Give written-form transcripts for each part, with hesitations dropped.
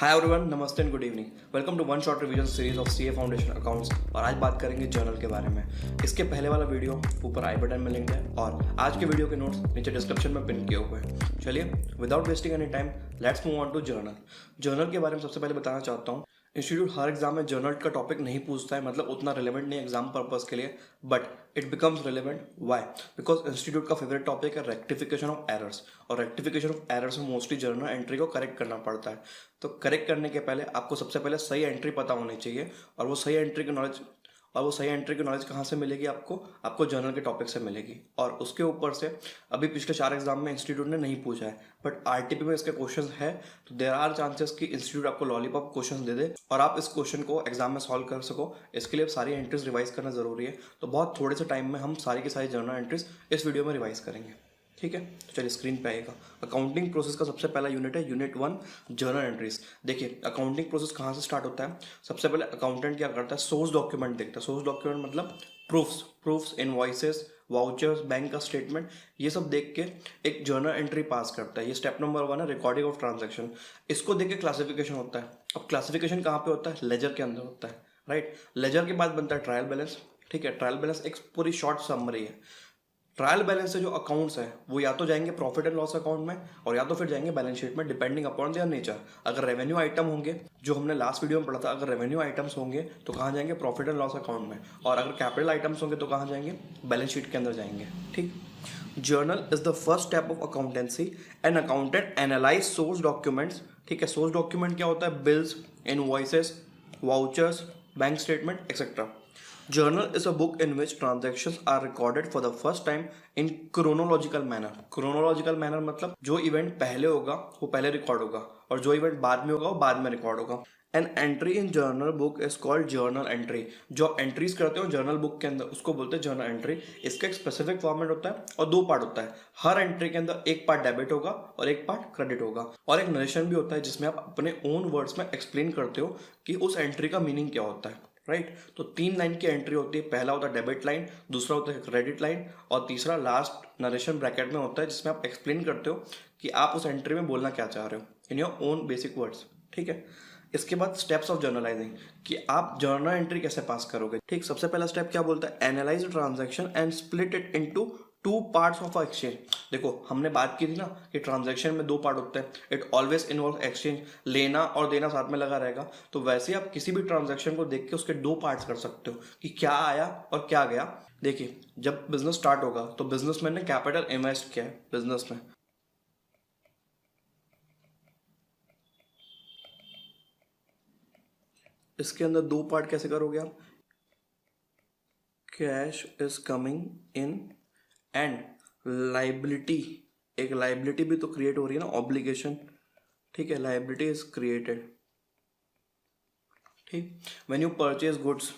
हाय everyone, नमस्ते and good evening. Welcome to one shot revision series of CA foundation accounts. और आज बात करेंगे जर्नल के बारे में। इसके पहले वाला वीडियो ऊपर आई बटन में लिंक है और आज के वीडियो के नोट्स नीचे डिस्क्रिप्शन में पिन किए हुए हैं। चलिए without wasting any time let's move on to journal. Journal के बारे में सबसे पहले बताना चाहता हूँ, इंस्टीट्यूट हर एग्जाम में जर्नल का टॉपिक नहीं पूछता है, मतलब उतना रिलेवेंट नहीं एग्जाम पर्पस के लिए, but it becomes relevant. Why? Because institute का फेवरेट टॉपिक है रेक्टिफिकेशन ऑफ एरर्स, और रेक्टिफिकेशन ऑफ एरर्स में मोस्टली जर्नल एंट्री को करेक्ट करना पड़ता है। तो करेक्ट करने के पहले आपको सबसे पहले सही एंट्री पता होनी चाहिए, और वो सही एंट्री की नॉलेज कहाँ से मिलेगी? आपको जर्नल के टॉपिक से मिलेगी। और उसके ऊपर से अभी पिछले 4 एग्जाम में इंस्टीट्यूट ने नहीं पूछा है, बट आरटीपी में इसके क्वेश्चन है, तो देयर आर चांसेस कि इंस्टीट्यूट आपको लॉलीपॉप क्वेश्चन दे दे और आप इस क्वेश्चन को एग्जाम में सॉल्व कर सको। इसके लिए सारी एंट्रीज रिवाइज करना जरूरी है। तो बहुत थोड़े से टाइम में हम सारी की सारी जर्नल एंट्रीज इस वीडियो में रिवाइज करेंगे, ठीक है? तो चलिए स्क्रीन पे आएगा। अकाउंटिंग प्रोसेस का सबसे पहला यूनिट है यूनिट 1, जर्नल एंट्रीज। देखिए अकाउंटिंग प्रोसेस कहाँ से स्टार्ट होता है? सबसे पहले अकाउंटेंट क्या करता है? सोर्स डॉक्यूमेंट देखता है। सोर्स डॉक्यूमेंट मतलब प्रूफ्स, इनवॉइसेस, वाउचर्स, बैंक का स्टेटमेंट, ये सब देख के एक जर्नल एंट्री पास करता है। ये स्टेप नंबर 1 है, रिकॉर्डिंग ऑफ ट्रांजैक्शन। इसको देख के क्लासिफिकेशन होता है। अब क्लासिफिकेशन कहाँ पे होता है? लेजर के अंदर होता है, राइट? लेजर के बाद बनता है ट्रायल बैलेंस, ठीक है? ट्रायल बैलेंस एक पूरी शॉर्ट समरी है। ट्रायल बैलेंस से जो अकाउंट्स हैं वो या तो जाएंगे प्रॉफिट एंड लॉस अकाउंट में और या तो फिर जाएंगे बैलेंस शीट में, डिपेंडिंग अपॉन देयर नेचर। अगर रेवेन्यू आइटम होंगे, जो हमने लास्ट वीडियो में पढ़ा था, अगर रेवेन्यू आइटम्स होंगे तो कहाँ जाएंगे? प्रॉफिट एंड लॉस अकाउंट में। और अगर कैपिटल आइटम्स होंगे तो कहाँ जाएंगे? बैलेंस शीट के अंदर जाएंगे, ठीक? Journal is the first step of accountancy. An accountant analyse source documents, ठीक है? सोर्स डॉक्यूमेंट क्या होता है? Bills, invoices, vouchers, bank statement etcetera. Journal is a book in which transactions are recorded for the first time in chronological manner. Chronological manner मतलब जो event पहले होगा वो पहले रिकॉर्ड होगा और जो इवेंट बाद में होगा वो बाद में रिकॉर्ड होगा. An entry in journal book is called journal entry. जो एंट्रीज करते हो जर्नल बुक के अंदर उसको बोलते हैं जर्नल एंट्री. इसका एक स्पेसिफिक फॉर्मेट होता है और 2 पार्ट होता है. हर एंट्री के अंदर एक पार्ट डेबिट होगा और एक पार्ट क्रेडिट होगा, और एक नरेशन भी होता है जिसमें आप अपने ओन वर्ड्स में एक्सप्लेन करते हो कि उस एंट्री का मीनिंग क्या होता है, राइट? तो 3 लाइन की एंट्री होती है. पहला होता है डेबिट लाइन, दूसरा होता है क्रेडिट लाइन, और तीसरा लास्ट नरेशन ब्रैकेट में होता है जिसमें आप एक्सप्लेन करते हो कि आप उस एंट्री में बोलना क्या चाह रहे हो in your own basic words, ठीक है? इसके बाद स्टेप्स ऑफ जर्नलाइजिंग, कि आप जर्नल एंट्री कैसे पास करोगे, ठीक? सबसे पहला स्टेप क्या बोलता है? Analyse transaction and split it into 2 parts of exchange. देखो हमने बात की थी ना कि ट्रांजैक्शन में 2 पार्ट होते हैं. इट ऑलवेज इन्वॉल्व एक्सचेंज, लेना और देना साथ में लगा रहेगा. तो वैसे आप किसी भी ट्रांजैक्शन को देख के उसके 2 पार्ट्स कर सकते हो कि क्या आया और क्या गया. देखिए जब बिजनेस स्टार्ट होगा तो बिजनेसमैन ने कैपिटल इन्वेस्ट किया है बिजनेस में. इसके अंदर 2 पार्ट कैसे करोगे आप? Cash is coming in and liability, एक लाइबिलिटी भी तो क्रिएट हो रही है ना, ऑब्लिगेशन, ठीक है? लाइबिलिटी इज क्रिएटेड, ठीक? When you purchase goods,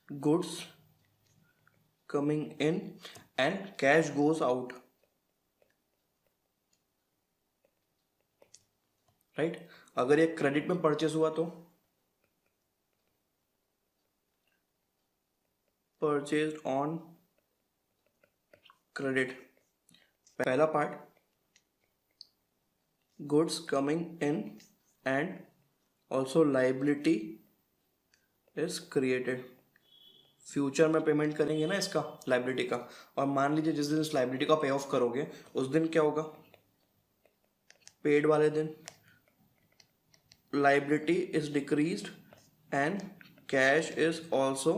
goods coming in and cash goes out, right? अगर ये क्रेडिट में परचेस हुआ तो परचेज ऑन क्रेडिट. पहला part goods coming in and also liability is created. Future में पेमेंट करेंगे ना इसका, लाइबिलिटी का, और मान लीजिए जिस दिन इस लाइबिलिटी का पे ऑफ करोगे उस दिन क्या होगा? पेड वाले दिन liability is decreased and cash is also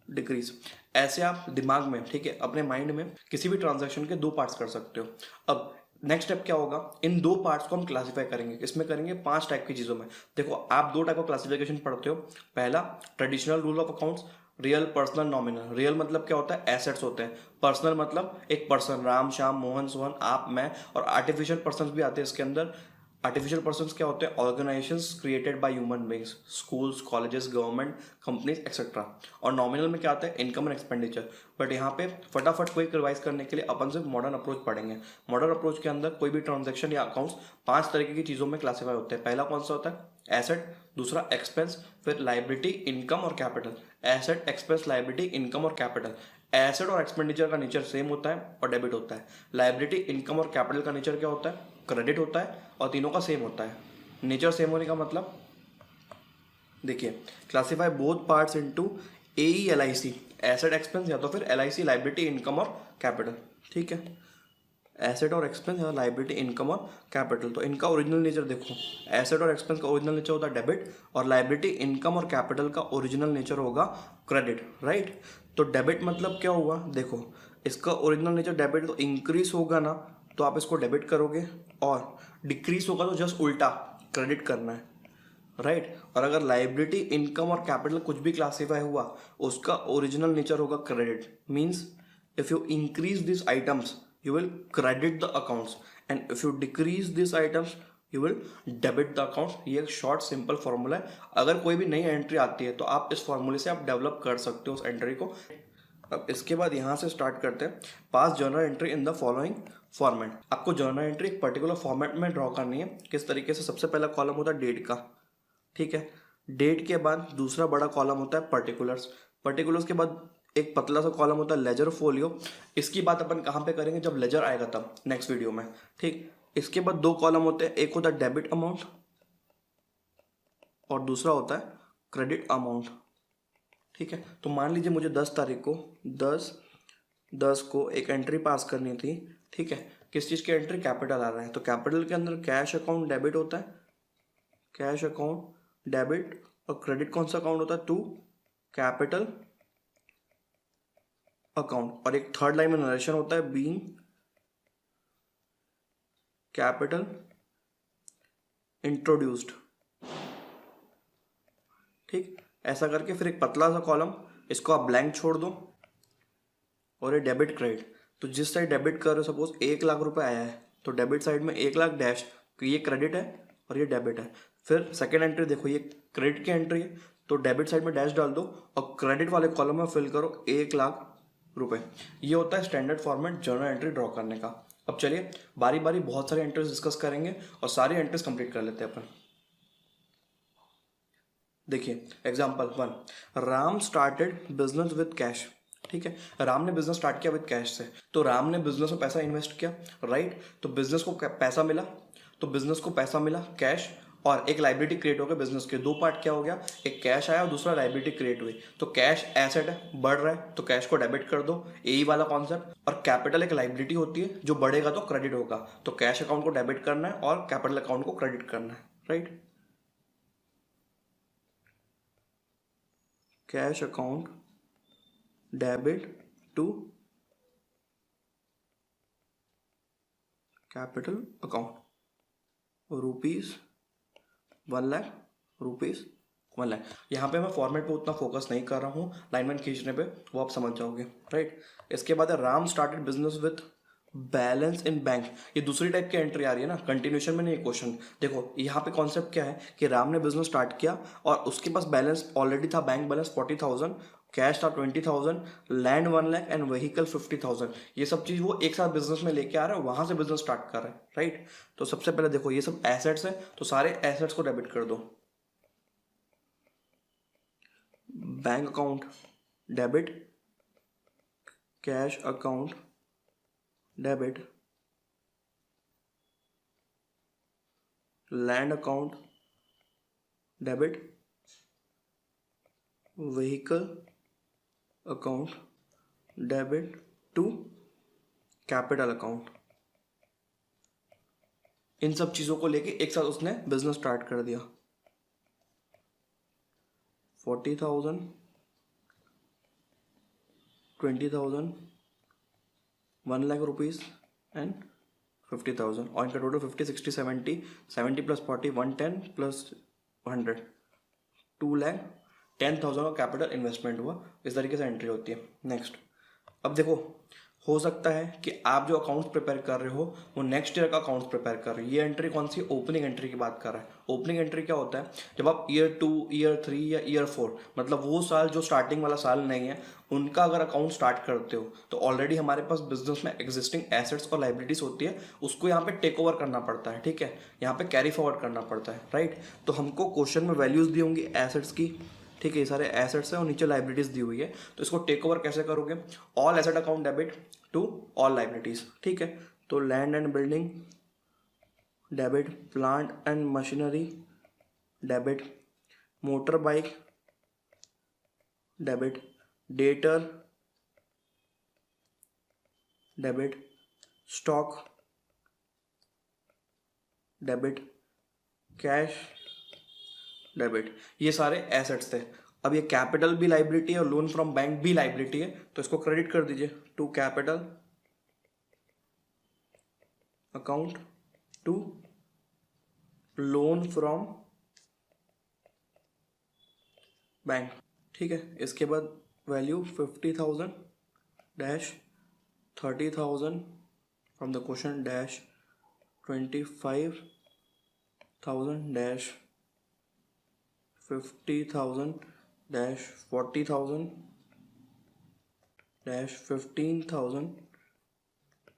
decrease. ऐसे आप दिमाग में, ठीक है, अपने माइंड में किसी भी ट्रांजैक्शन के 2 पार्ट्स कर सकते हो. अब नेक्स्ट स्टेप क्या होगा? इन 2 पार्ट्स को हम क्लासीफाई करेंगे. इसमें करेंगे 5 टाइप की चीज़ों में. देखो आप 2 टाइप का क्लासिफिकेशन पढ़ते हो. पहला traditional rule of accounts, real, personal, nominal. Real मतलब क्या होता है? एसेट्स होते हैं. पर्सनल मतलब एक पर्सन, राम, श्याम, मोहन, सोहन, आप, मैं. और आर्टिफिशियल पर्सन भी आते हैं इसके अंदर. आर्टिफिशियल पर्सन्स क्या होते हैं? Organisations created by human beings, schools, colleges, government, companies etcetera. और नॉमिनल में क्या आता है? Income and expenditure. बट यहाँ पे फटाफट क्विक रिवाइज करने के लिए अपन सिर्फ मॉडर्न अप्रोच पढ़ेंगे. मॉडर्न अप्रोच के अंदर कोई भी ट्रांजैक्शन या अकाउंट्स 5 तरीके की चीज़ों में क्लासीफाई होते हैं. पहला कौन सा होता है? एसेट, दूसरा एक्सपेंस, फिर लाइबिलिटी, इनकम और capital. Asset, expense, liability, income और कैपिटल। एसेट और एक्सपेंडिचर का नेचर सेम होता है और डेबिट होता है। लाइबिलिटी, इनकम और कैपिटल का नेचर क्या होता है? क्रेडिट होता है और तीनों का सेम होता है। नेचर सेम होने का मतलब देखिए, classify both parts into AELIC, asset expense या तो फिर LIC, लाइबिलिटी, इनकम और कैपिटल। ठीक है, एसेट और एक्सपेंस या लाइबिलिटी, इनकम और कैपिटल। तो इनका ओरिजिनल नेचर देखो, एसेट और एक्सपेंस का ओरिजिनल नेचर होता है डेबिट और लाइबिलिटी, इनकम और कैपिटल का ओरिजिनल नेचर होगा क्रेडिट, राइट। तो डेबिट मतलब क्या हुआ? देखो, इसका ओरिजिनल नेचर डेबिट, तो इंक्रीज होगा ना तो आप इसको डेबिट करोगे और डिक्रीज होगा तो जस्ट उल्टा क्रेडिट करना है, राइट। और अगर लाइबिलिटी, इनकम और कैपिटल कुछ भी क्लासीफाई हुआ उसका ओरिजिनल नेचर होगा credit. Means if you increase this items you will credit the accounts and if you decrease these items you will debit the accounts। ये एक शॉर्ट सिंपल फॉर्मूला है। अगर कोई भी नई एंट्री आती है तो आप इस फॉर्मूले से आप डेवलप कर सकते हो उस एंट्री को। अब इसके बाद यहाँ से स्टार्ट करते हैं। पास journal entry in the following format. आपको जर्नल एंट्री एक पर्टिकुलर फॉर्मेट में ड्रॉ करनी है। किस तरीके से? सबसे पहला कॉलम होता है डेट का, ठीक है। डेट के बाद दूसरा बड़ा कॉलम होता है पर्टिकुलर्स। पर्टिकुलर्स के बाद एक पतला सा कॉलम होता है लेजर फोलियो। इसकी बात अपन कहाँ पे करेंगे? जब लेजर आएगा तब, नेक्स्ट वीडियो में, ठीक। इसके बाद दो कॉलम होते हैं, एक होता है डेबिट अमाउंट और दूसरा होता है क्रेडिट अमाउंट, ठीक है। तो मान लीजिए मुझे 10 तारीख को 10 को एक एंट्री पास करनी थी, ठीक है। किस चीज़ की एंट्री? कैपिटल आ रहा है, तो कैपिटल के अंदर कैश अकाउंट डेबिट होता है, कैश अकाउंट डेबिट, और क्रेडिट कौन सा अकाउंट होता है? To capital account. और एक थर्ड लाइन में नरेशन होता है, बीइंग कैपिटल इंट्रोड्यूस्ड, ठीक। ऐसा करके फिर एक पतला सा कॉलम, इसको आप ब्लैंक छोड़ दो और ये डेबिट क्रेडिट। तो जिस साइड डेबिट कर रहे हो, सपोज 1 लाख रुपए आया है तो डेबिट साइड में 1 लाख डैश, ये क्रेडिट है और ये डेबिट है। फिर सेकेंड एंट्री देखो, ये क्रेडिट की एंट्री है तो डेबिट साइड में डैश डाल दो और क्रेडिट वाले कॉलम में फिल करो 1 लाख रुपए। ये होता है standard format journal entry draw करने का। अब चलिए बारी बारी बहुत सारे एंट्रीज डिस्कस करेंगे और सारी एंट्रीज कंप्लीट कर लेते हैं अपन। देखिए example 1, Ram started business with cash, ठीक है। राम ने बिजनेस स्टार्ट किया विद कैश से, तो राम ने बिजनेस में पैसा इन्वेस्ट किया, राइट। तो बिजनेस को पैसा मिला, तो बिजनेस को पैसा मिला कैश, और एक लाइबिलिटी क्रिएट हो गया बिजनेस के। दो पार्ट क्या हो गया? एक कैश आया और दूसरा लाइबिलिटी क्रिएट हुई। तो कैश एसेट है, बढ़ रहा है तो कैश को डेबिट कर दो, यही वाला कॉन्सेप्ट। और कैपिटल एक लाइबिलिटी होती है, जो बढ़ेगा तो क्रेडिट होगा, तो कैश अकाउंट को डेबिट करना है और कैपिटल अकाउंट को क्रेडिट करना है, right. Cash account debit to capital account, rupees 1 lakh, rupees 1 lakh. यहाँ पे मैं फॉर्मेट पे उतना फोकस नहीं कर रहा हूँ, लाइन खींचने पे वो आप समझ जाओगे, राइट। इसके बाद है Ram started business with balance in bank. ये दूसरी टाइप की एंट्री आ रही है ना, कंटिन्यूशन में नहीं क्वेश्चन। देखो यहाँ पे कॉन्सेप्ट क्या है कि राम ने बिजनेस स्टार्ट किया और उसके पास बैलेंस ऑलरेडी था, बैंक बैलेंस 40,000, कैश था 20,000, लैंड 1 लाख एंड व्हीकल 50,000। ये सब चीज वो एक साथ बिजनेस में लेके आ रहा है, वहां से बिजनेस स्टार्ट कर रहा है, राइट। तो सबसे पहले देखो ये सब एसेट्स है, तो सारे एसेट्स को डेबिट कर दो। Bank account debit, cash account debit, land account debit, vehicle account debit to capital account. इन सब चीजों को लेके एक साथ उसने बिजनेस स्टार्ट कर दिया। 40,000, 20,000, 1 लाख रुपीज एंड 50,000, और इनका टोटल 50, 60, 70, 70 प्लस 40, 110 प्लस 100, 2,10,000 का कैपिटल इन्वेस्टमेंट हुआ। इस तरीके से एंट्री होती है। नेक्स्ट, अब देखो हो सकता है कि आप जो अकाउंट्स प्रिपेयर कर रहे हो वो नेक्स्ट ईयर का अकाउंट्स प्रिपेयर कर रहे हो। ये एंट्री कौन सी? ओपनिंग एंट्री की बात कर रहा है। ओपनिंग एंट्री क्या होता है? जब आप ईयर 2, ईयर 3 या ईयर 4, मतलब वो साल जो स्टार्टिंग वाला साल नहीं है, उनका अगर अकाउंट स्टार्ट करते हो तो ऑलरेडी हमारे पास बिजनेस में एग्जिस्टिंग एसेट्स और लाइबिलिटीज होती है, उसको यहाँ पे टेक ओवर करना पड़ता है, ठीक है। यहाँ पे कैरी फॉरवर्ड करना पड़ता है, राइट। तो हमको क्वेश्चन में वैल्यूज दी होंगी एसेट्स की, ठीक है, ये सारे एसेट्स हैं और नीचे लाइबिलिटीज दी हुई है। तो इसको टेक ओवर कैसे करोगे? All asset account debit to all liabilities. ठीक है, तो land and building debit, plant and machinery debit, motor bike debit, debtor debit, stock debit, cash debit. ये सारे एसेट्स थे। अब ये कैपिटल भी लाइबिलिटी है और लोन फ्रॉम बैंक भी लाइबिलिटी है, तो इसको क्रेडिट कर दीजिए to capital account to loan from bank. ठीक है, इसके बाद value 50,000 dash 30,000 from the question dash 25,000 dash 50,000 dash 40,000 dash 15,000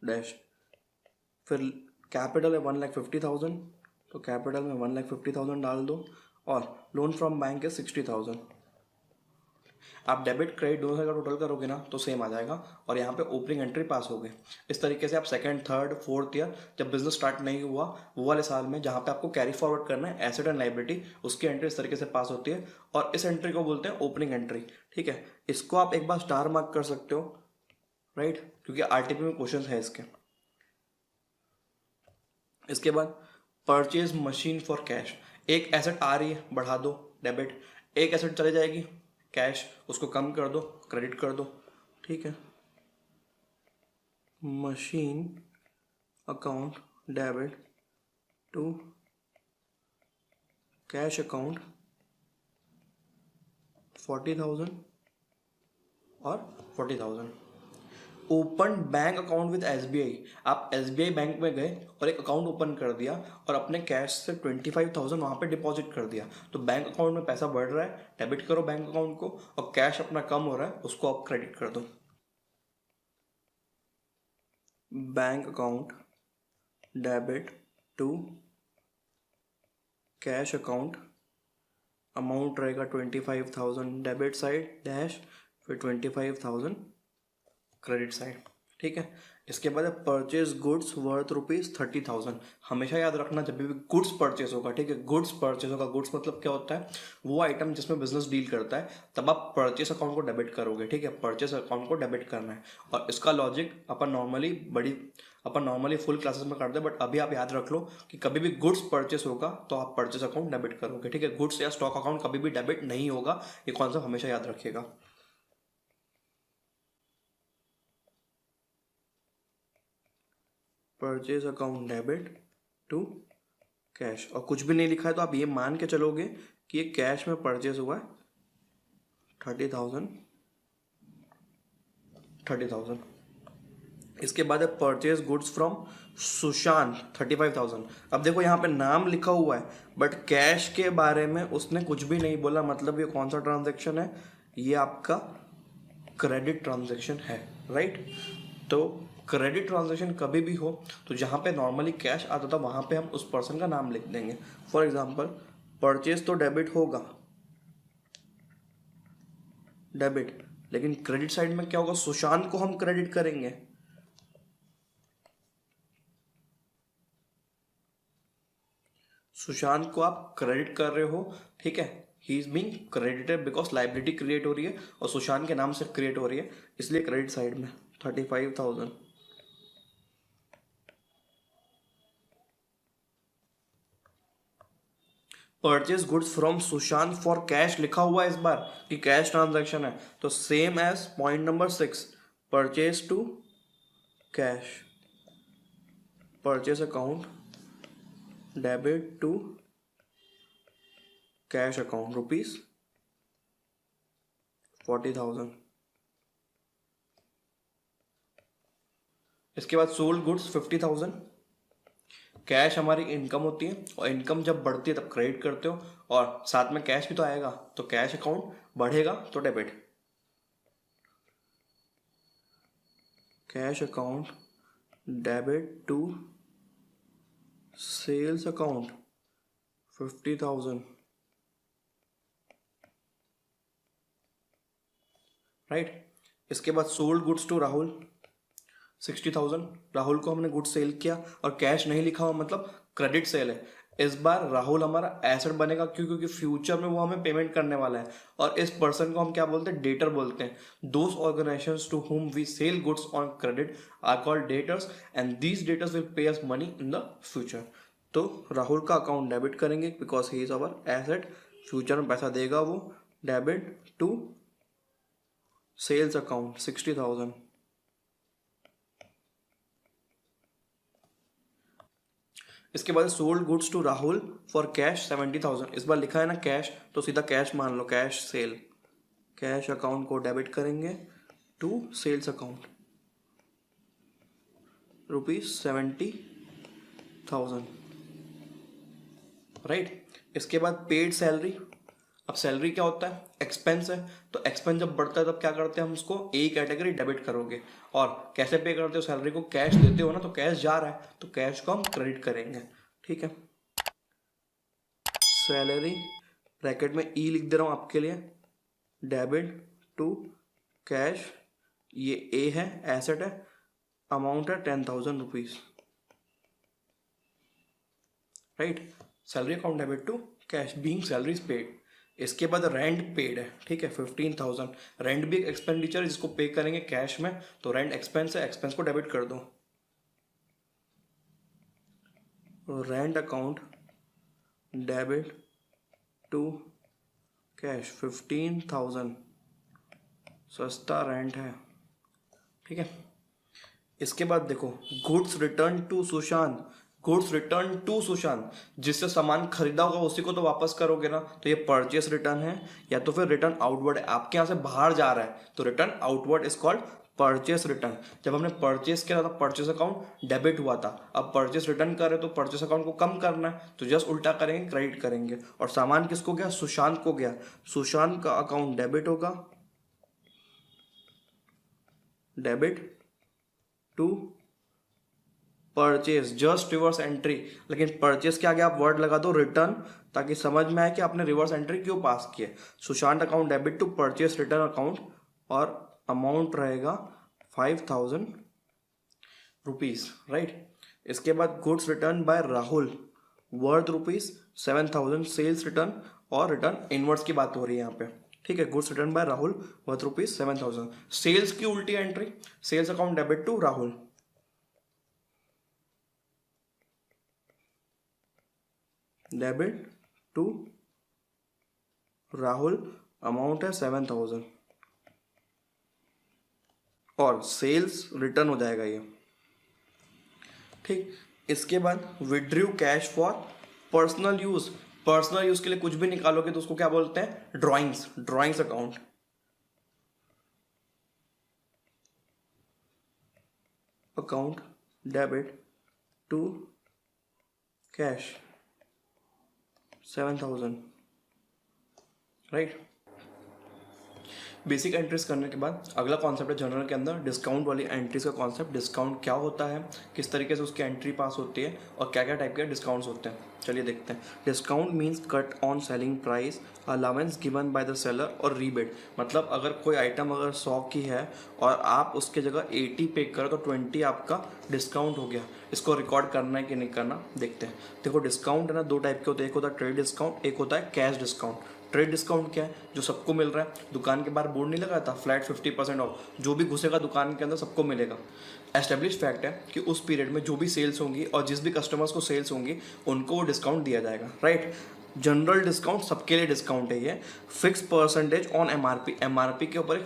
dash, फिर कैपिटल है 1,50,000, तो कैपिटल में 1,50,000 डाल दो और लोन फ्रॉम बैंक है 60,000। आप डेबिट क्रेडिट दोनों का टोटल करोगे ना तो सेम आ जाएगा और यहाँ पे ओपनिंग एंट्री पास हो गए। इस तरीके से आप सेकंड, थर्ड, फोर्थ ईयर जब बिजनेस स्टार्ट नहीं हुआ वो वाले साल में जहाँ पे आपको कैरी फॉरवर्ड करना है एसेट एंड लाइबिलिटी, उसकी एंट्री इस तरीके से पास होती है और इस एंट्री को बोलते हैं ओपनिंग एंट्री। ठीक है, इसको आप एक बार स्टार मार्क कर सकते हो, राइट, क्योंकि आरटीपी में क्वेश्चन है इसके। इसके बाद परचेज मशीन फॉर कैश, एक एसेट आ रही है बढ़ा दो डेबिट, एक एसेट चले जाएगी कैश, उसको कम कर दो क्रेडिट कर दो। ठीक है, machine account debit to cash account 40,000 और 40,000। Open bank account with SBI, आप एसबीआई बैंक में गए और एक अकाउंट ओपन कर दिया और अपने कैश से 25,000 वहाँ पे डिपॉजिट कर दिया, तो बैंक अकाउंट में पैसा बढ़ रहा है, डेबिट करो बैंक अकाउंट को, और कैश अपना कम हो रहा है उसको आप क्रेडिट कर दो। Bank account debit to cash account, amount रहेगा 25,000 डेबिट साइड डैश, फिर 25,000 क्रेडिट साइड। ठीक है, इसके बाद परचेज गुड्स वर्थ ₹30,000। हमेशा याद रखना जब भी गुड्स परचेज होगा, ठीक है, गुड्स परचेज होगा, गुड्स मतलब क्या होता है, वो आइटम जिसमें बिजनेस डील करता है, तब आप परचेज अकाउंट को डेबिट करोगे। ठीक है, परचेज अकाउंट को डेबिट करना है और इसका लॉजिक अपन नॉर्मली फुल क्लासेस में करते हैं, बट अभी आप याद रख लो कि कभी भी गुड्स परचेस होगा तो आप परचेस अकाउंट डेबिट करोगे। ठीक है, गुड्स या स्टॉक अकाउंट कभी भी डेबिट नहीं होगा, ये कॉन्सेप्ट हमेशा याद रखिएगा। Purchase account debit to cash, और कुछ भी नहीं लिखा है तो आप ये मान के चलोगे कि ये कैश में परचेज हुआ है 30,000। इसके बाद है परचेज गुड्स फ्रॉम सुशांत 35,000। अब देखो यहाँ पे नाम लिखा हुआ है बट कैश के बारे में उसने कुछ भी नहीं बोला, मतलब ये कौन सा ट्रांजैक्शन है, ये आपका क्रेडिट ट्रांजैक्शन है, राइट। तो क्रेडिट ट्रांजैक्शन कभी भी हो तो जहाँ पे नॉर्मली कैश आता था वहाँ पे हम उस पर्सन का नाम लिख देंगे। फॉर एग्जांपल परचेज तो डेबिट होगा, डेबिट, लेकिन क्रेडिट साइड में क्या होगा, सुशांत को हम क्रेडिट करेंगे। सुशांत को आप क्रेडिट कर रहे हो, ठीक है, he is being credited because liability create हो रही है और सुशांत के नाम से क्रिएट हो रही है, इसलिए क्रेडिट साइड में 35,000। Purchase goods from Sushant for cash लिखा हुआ है इस बार कि कैश ट्रांजैक्शन है, तो same as point number 6, purchase to cash, purchase account debit to cash account ₹40,000। इसके बाद सोल्ड गुड्स 50,000। कैश हमारी इनकम होती है और इनकम जब बढ़ती है तब क्रेडिट करते हो और साथ में कैश भी तो आएगा, तो कैश अकाउंट बढ़ेगा तो debit, cash account debit to sales account 50,000 right. इसके बाद sold goods to Rahul 60,000, Rahul को हमने गुड्स सेल किया और कैश नहीं लिखा हुआ मतलब क्रेडिट सेल है। इस बार राहुल हमारा एसेट बनेगा, क्यों? क्योंकि फ्यूचर में वो हमें पेमेंट करने वाला है और इस पर्सन को हम क्या बोलते हैं? डेटर बोलते हैं। Those organisations to whom we sell goods on credit are called debtors and these debtors will pay us money in the future. तो राहुल का अकाउंट डेबिट करेंगे because he is our asset, future में पैसा देगा वो। Debit to sales account 60,000। इसके बाद sold goods to Rahul for cash 70,000। इस बार लिखा है ना कैश, तो सीधा कैश मान लो, कैश सेल। कैश अकाउंट को डेबिट करेंगे टू सेल्स अकाउंट ₹70,000, राइट। इसके बाद पेड सैलरी। अब सैलरी क्या होता है? एक्सपेंस है, तो एक्सपेंस जब बढ़ता है तब क्या करते हैं हम उसको ए कैटेगरी डेबिट करोगे। और कैसे पे करते हो सैलरी को? कैश देते हो ना, तो कैश जा रहा है तो कैश को हम क्रेडिट करेंगे, ठीक है। सैलरी ब्रैकेट में ई लिख दे रहा हूं आपके लिए, डेबिट टू कैश, ये ए है, एसेट है, अमाउंट है 10,000 rupees, right. Salary account debit to cash being salary paid. इसके बाद रेंट पेड है, ठीक है, 15,000। रेंट भी एक एक्सपेंडिचर है जिसको पे करेंगे कैश में, तो रेंट एक्सपेंस है, एक्सपेंस को डेबिट कर दो। Rent account debit to cash 15,000, सस्ता रेंट है, ठीक है। इसके बाद देखो goods return to Sushant. Goods return to Sushant, जिससे सामान खरीदा होगा उसी को तो वापस करोगे ना, तो ये परचेस रिटर्न है या तो फिर रिटर्न आउटवर्ड है। आपके यहाँ से बाहर जा रहा है तो return outward is called purchase return. जब हमने परचेस किया था परचेस अकाउंट डेबिट हुआ था, अब परचेस रिटर्न कर रहे तो परचेस अकाउंट को कम करना है, तो जस्ट उल्टा करेंगे, क्रेडिट करेंगे। और सामान किसको गया? सुशांत को गया, सुशांत का अकाउंट डेबिट होगा, debit to purchase, just reverse entry. लेकिन परचेज के आगे आप वर्ड लगा दो रिटर्न, ताकि समझ में आए कि आपने रिवर्स एंट्री क्यों पास की है। Sushant account debit to purchase return account और अमाउंट रहेगा 5,000 रुपीज, राइट। इसके बाद goods return by Rahul worth ₹7,000 sales return, और रिटर्न इनवर्ड्स की बात हो रही है यहाँ पे, ठीक है। Goods return by Rahul worth ₹7,000। Sales की उल्टी entry, sales account debit to Rahul, debit to Rahul, amount है 7,000 और सेल्स रिटर्न हो जाएगा ये, ठीक। इसके बाद withdrew cash for personal use. Personal use के लिए कुछ भी निकालोगे तो उसको क्या बोलते हैं? Drawings, drawings account, account debit to cash 7,000, right. Basic entries करने के बाद अगला कॉन्सेप्ट है जर्नल के अंदर डिस्काउंट वाली एंट्रीज का कॉन्सेप्ट। डिस्काउंट क्या होता है, किस तरीके से उसकी एंट्री पास होती है और क्या क्या टाइप के डिस्काउंट्स होते हैं, चलिए देखते हैं। Discount means cut on selling price, allowance given by the seller और रीबेट। मतलब अगर कोई आइटम अगर 100 की है और आप उसके जगह 80 पे करो तो 20 आपका डिस्काउंट हो गया। इसको रिकॉर्ड करना है कि नहीं करना देखते हैं। देखो डिस्काउंट है ना, दो टाइप के होते हैं, एक होता है ट्रेड डिस्काउंट, एक होता है कैश डिस्काउंट। ट्रेड डिस्काउंट क्या है? जो सबको मिल रहा है, दुकान के बाहर बोर्ड नहीं लगा था फ्लैट 50% ऑफ, जो भी घुसेगा दुकान के अंदर सबको मिलेगा। एस्टेब्लिश फैक्ट है कि उस पीरियड में जो भी सेल्स होंगी और जिस भी कस्टमर्स को सेल्स होंगी उनको वो डिस्काउंट दिया जाएगा, राइट। जनरल डिस्काउंट सबके लिए डिस्काउंट है ये। Fix percentage on MRP, MRP के ऊपर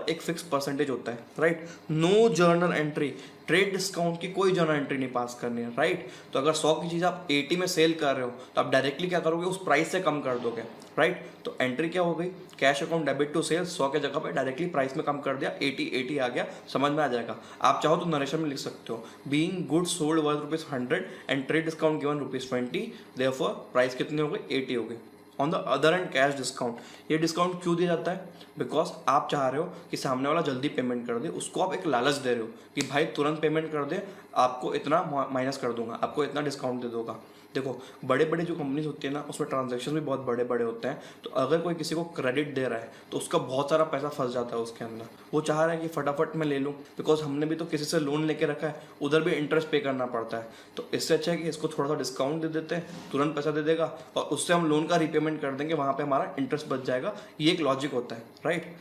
एक फिक्स परसेंटेज होता है, right. No journal entry, trade discount की कोई जर्नल एंट्री नहीं पास करनी है, राइट। तो अगर 100 की चीज़ आप 80 में सेल कर रहे हो तो आप डायरेक्टली क्या करोगे? उस प्राइस से कम कर दोगे, राइट। तो एंट्री क्या हो गई? Cash account debit to sales, 100 के जगह पे डायरेक्टली प्राइस में कम कर दिया, 80 आ गया, समझ में आ जाएगा। आप चाहो तो नरेशन में लिख सकते हो, being goods sold worth ₹100 and trade discount given ₹20, therefore price कितनी हो गई? 80 हो गई। On the other and cash discount, ये डिस्काउंट क्यों दिया जाता है? बिकॉज आप चाह रहे हो कि सामने वाला जल्दी पेमेंट कर दे, उसको आप एक लालच दे रहे हो कि भाई तुरंत पेमेंट कर दे, आपको इतना माइनस कर दूंगा, आपको इतना डिस्काउंट दे दूंगा। देखो बड़े बड़े जो कंपनीज होती है ना उसमें ट्रांजेक्शन भी बहुत बड़े बड़े होते हैं, तो अगर कोई किसी को क्रेडिट दे रहा है तो उसका बहुत सारा पैसा फंस जाता है उसके अंदर। वो चाह रहा है कि फटाफट मैं ले लूँ, बिकॉज हमने भी तो किसी से लोन लेके रखा है, उधर भी इंटरेस्ट पे करना पड़ता है। तो इससे अच्छा है कि इसको थोड़ा सा डिस्काउंट दे देते हैं, तुरंत पैसा दे देगा और उससे हम लोन का रीपेमेंट कर देंगे, वहाँ पे हमारा इंटरेस्ट बच जाएगा। ये एक लॉजिक होता है, right.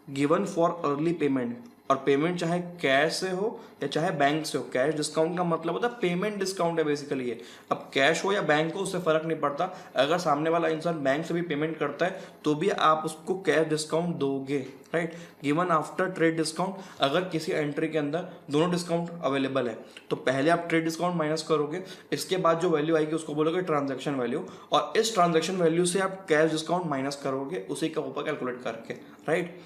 Given for early payment, और पेमेंट चाहे कैश से हो या चाहे बैंक से हो। कैश डिस्काउंट का मतलब होता है पेमेंट डिस्काउंट है बेसिकली ये। अब कैश हो या बैंक हो उससे फर्क नहीं पड़ता, अगर सामने वाला इंसान बैंक से भी पेमेंट करता है तो भी आप उसको कैश डिस्काउंट दोगे, right. Given after trade discount, अगर किसी एंट्री के अंदर दोनों डिस्काउंट अवेलेबल है तो पहले आप ट्रेड डिस्काउंट माइनस करोगे, इसके बाद जो वैल्यू आएगी उसको बोलोगे ट्रांजेक्शन वैल्यू, और इस ट्रांजेक्शन वैल्यू से आप कैश डिस्काउंट माइनस करोगे उसी का ऊपर कैलकुलेट करके, right.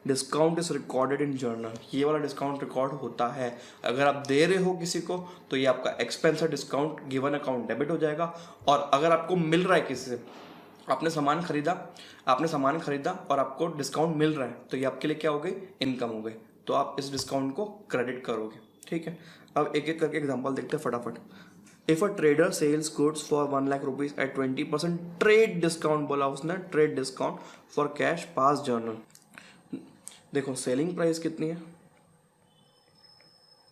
Discount is recorded in journal, ये वाला डिस्काउंट रिकॉर्ड होता है। अगर आप दे रहे हो किसी को तो ये आपका एक्सपेंस है, डिस्काउंट गिवन अकाउंट डेबिट हो जाएगा। और अगर आपको मिल रहा है किसी से, आपने सामान खरीदा और आपको डिस्काउंट मिल रहा है तो ये आपके लिए क्या हो गई, इनकम हो गई, तो आप इस डिस्काउंट को क्रेडिट करोगे, ठीक है। अब एक एक करके एग्जांपल देखते हैं फटाफट। If a trader sells goods for 1 lakh rupees at 20% trade discount, बोला उसने trade discount for cash pass journal. देखो सेलिंग प्राइस कितनी है,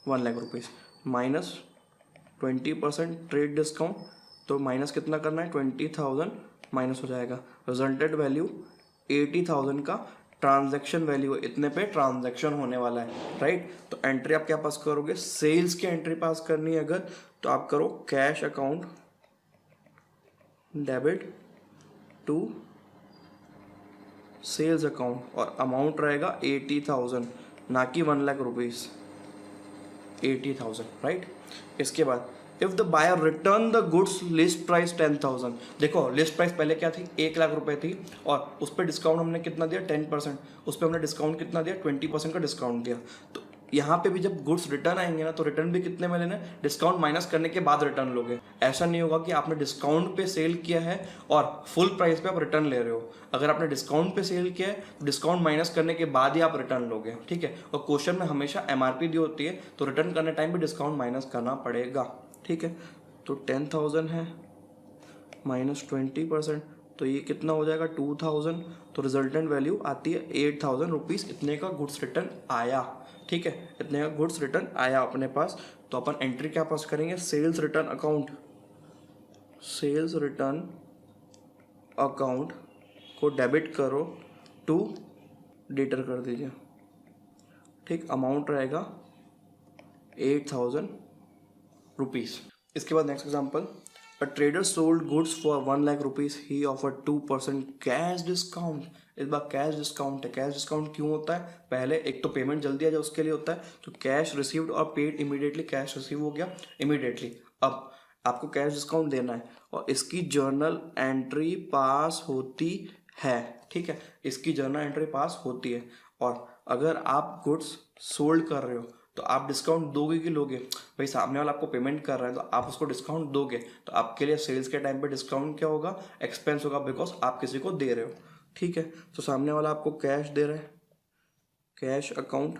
1 lakh rupees minus 20% trade discount, तो माइनस कितना करना है, 20,000 माइनस हो जाएगा। रिजल्टेड वैल्यू 80,000 का ट्रांजैक्शन वैल्यू है, इतने पे ट्रांजैक्शन होने वाला है, राइट। तो एंट्री आप क्या पास करोगे, सेल्स की एंट्री पास करनी है अगर तो आप करो cash account debit to sales account, और अमाउंट रहेगा 80,000, ना कि 1 लाख रुपीज़, 80,000, राइट। इसके बाद if the buyer return the goods list price 10,000, देखो लिस्ट प्राइस पहले क्या थी, 1 लाख रुपए थी, और उस पर डिस्काउंट हमने कितना दिया, 10%, उस पर हमने डिस्काउंट कितना दिया, 20% का डिस्काउंट दिया। तो यहाँ पे भी जब गुड्स रिटर्न आएंगे ना तो रिटर्न भी कितने में लेना, डिस्काउंट माइनस करने के बाद रिटर्न लोगे। ऐसा नहीं होगा कि आपने डिस्काउंट पे सेल किया है और फुल प्राइस पे आप रिटर्न ले रहे हो। अगर आपने डिस्काउंट पे सेल किया है तो डिस्काउंट माइनस करने के बाद ही आप रिटर्न लोगे, ठीक है। और क्वेश्चन में हमेशा एमआरपी दी होती है तो रिटर्न करने टाइम भी डिस्काउंट माइनस करना पड़ेगा, ठीक है। तो 10,000 है माइनस 20%, तो ये कितना हो जाएगा 2,000, तो रिजल्टेंट वैल्यू आती है 8,000 रुपीज़, इतने का गुड्स रिटर्न आया, ठीक है। इतने का गुड्स रिटर्न आया अपने पास, तो अपन एंट्री क्या पास करेंगे, sales return account, sales return account को डेबिट करो टू डेटर कर दीजिए, ठीक। अमाउंट रहेगा 8,000 रुपीज़। इसके बाद next example, a trader sold goods for 1 lakh rupees, he offer 2% cash discount. इस बार कैश डिस्काउंट है। कैश डिस्काउंट क्यों होता है, पहले एक तो पेमेंट जल्दी आ जाए उसके लिए होता है, तो कैश रिसीव्ड और पेड इमीडिएटली, कैश रिसीव हो गया इमीडिएटली। अब आपको कैश डिस्काउंट देना है और इसकी जर्नल एंट्री पास होती है, ठीक है, इसकी जर्नल एंट्री पास होती है। और अगर आप गुड्स सोल्ड कर रहे हो तो आप डिस्काउंट दोगे कि लोगे, भाई सामने वाला आपको पेमेंट कर रहा है तो आप उसको डिस्काउंट दोगे, तो आपके लिए सेल्स के टाइम पे डिस्काउंट क्या होगा, एक्सपेंस होगा, बिकॉज आप किसी को दे रहे हो, ठीक है। तो सामने वाला आपको कैश दे रहा है, कैश अकाउंट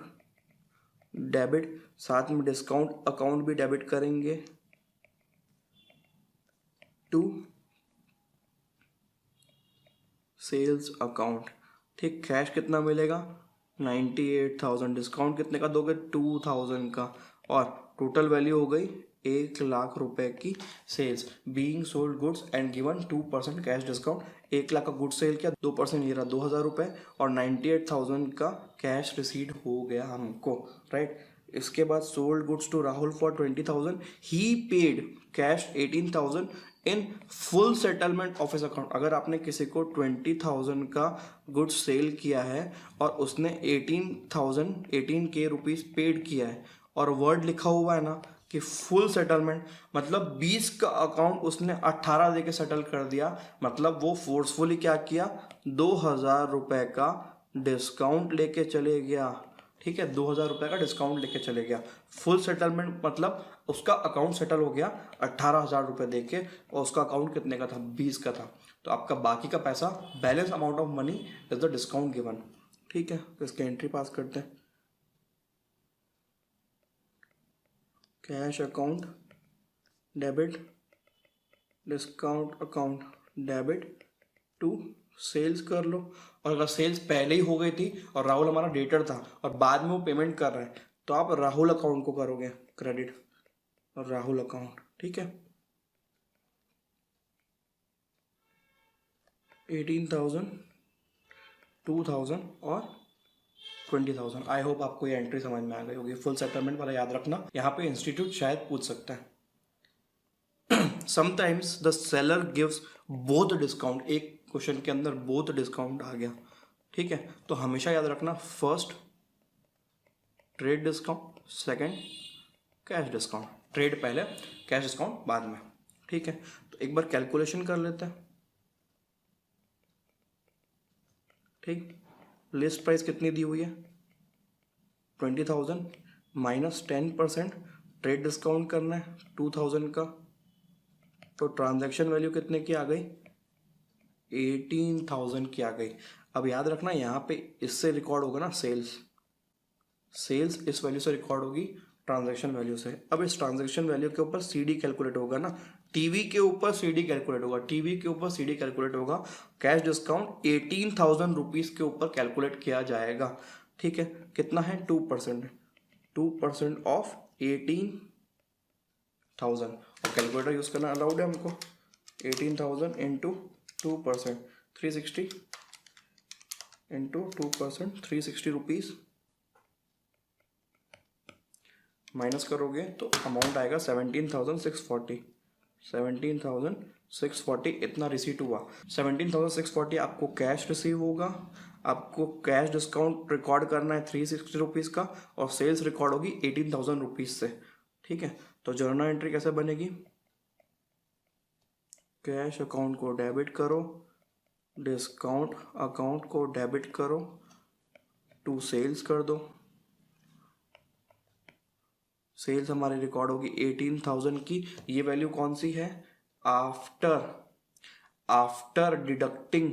डेबिट, साथ में डिस्काउंट अकाउंट भी डेबिट करेंगे टू सेल्स अकाउंट, ठीक। कैश कितना मिलेगा 98,000, डिस्काउंट कितने का दोगे 2,000 का, और टोटल वैल्यू हो गई 1 लाख रुपए की sales, being sold goods and given 2% cash discount. 1 lakh का गुड सेल किया, 2% ये रहा 2,000 रुपये, और 98,000 का कैश रिसीट हो गया हमको, राइट। इसके बाद sold goods to Rahul for 20,000, he paid cash 18,000 in full settlement of his account. अगर आपने किसी को 20,000 का गुड्स सेल किया है और उसने 18K रुपीज़ पेड किया है और वर्ड लिखा हुआ है ना कि फुल सेटलमेंट, मतलब 20 का अकाउंट उसने 18 दे के सेटल कर दिया, मतलब वो फोर्सफुली क्या किया, 2,000 रुपये का डिस्काउंट लेके चले गया, ठीक है। 2,000 रुपये का डिस्काउंट लेके चले गया। फुल सेटलमेंट मतलब उसका अकाउंट सेटल हो गया 18,000 रुपये दे के, और उसका अकाउंट कितने का था, 20 का था, तो आपका बाकी का पैसा, balance amount of money is the discount given, ठीक है। तो इसकी एंट्री पास करते हैं, cash account debit discount account debit to sales कर लो। और अगर सेल्स पहले ही हो गई थी और राहुल हमारा डेटर था और बाद में वो पेमेंट कर रहा है तो आप राहुल अकाउंट को करोगे क्रेडिट, और राहुल अकाउंट, ठीक है। 18,000, 2,000 और 20,000। आई होप आपको ये एंट्री समझ में आ गई होगी। फुल सेटलमेंट वाला याद रखना, यहाँ पे इंस्टीट्यूट शायद पूछ सकता है। Sometimes the seller gives both discount, एक क्वेश्चन के अंदर बोथ डिस्काउंट आ गया, ठीक है। तो हमेशा याद रखना, first trade discount, second cash discount. Trade पहले, कैश डिस्काउंट बाद में, ठीक है। तो एक बार कैलकुलेशन कर लेते हैं, ठीक। लिस्ट प्राइस कितनी दी हुई है 20,000 माइनस 10%, ट्रेड डिस्काउंट करना है 2,000 का, तो ट्रांजैक्शन वैल्यू कितने की आ गई 18,000 की आ गई। अब याद रखना यहाँ पे इससे रिकॉर्ड होगा ना सेल्स, सेल्स इस वैल्यू से रिकॉर्ड होगी ट्रांजैक्शन वैल्यू से। अब इस ट्रांजैक्शन वैल्यू के ऊपर सीडी कैलकुलेट होगा ना, टीवी के ऊपर सीडी कैलकुलेट होगा, टीवी के ऊपर सीडी कैलकुलेट होगा। कैश डिस्काउंट 18,000 रुपीज के ऊपर कैलकुलेट किया जाएगा, ठीक है। कितना है 2%, 2% ऑफ 18,000, और कैलकुलेटर यूज करना अलाउड है हमको। 18,000 इंटू 2%, 360 इंटू 2%, 360 रुपीज माइनस करोगे तो अमाउंट आएगा 17,640, 17,640 इतना रिसीट हुआ। 17,640 आपको कैश रिसीव होगा, आपको कैश डिस्काउंट रिकॉर्ड करना है 360 रुपीज़ का, और सेल्स रिकॉर्ड होगी 18,000 रुपीज़ से, ठीक है। तो जर्नल एंट्री कैसे बनेगी, कैश अकाउंट को डेबिट करो, डिस्काउंट अकाउंट को डेबिट करो, टू सेल्स कर दो। सेल्स हमारी रिकॉर्ड होगी 18,000 की। ये वैल्यू कौन सी है, आफ्टर डिडक्टिंग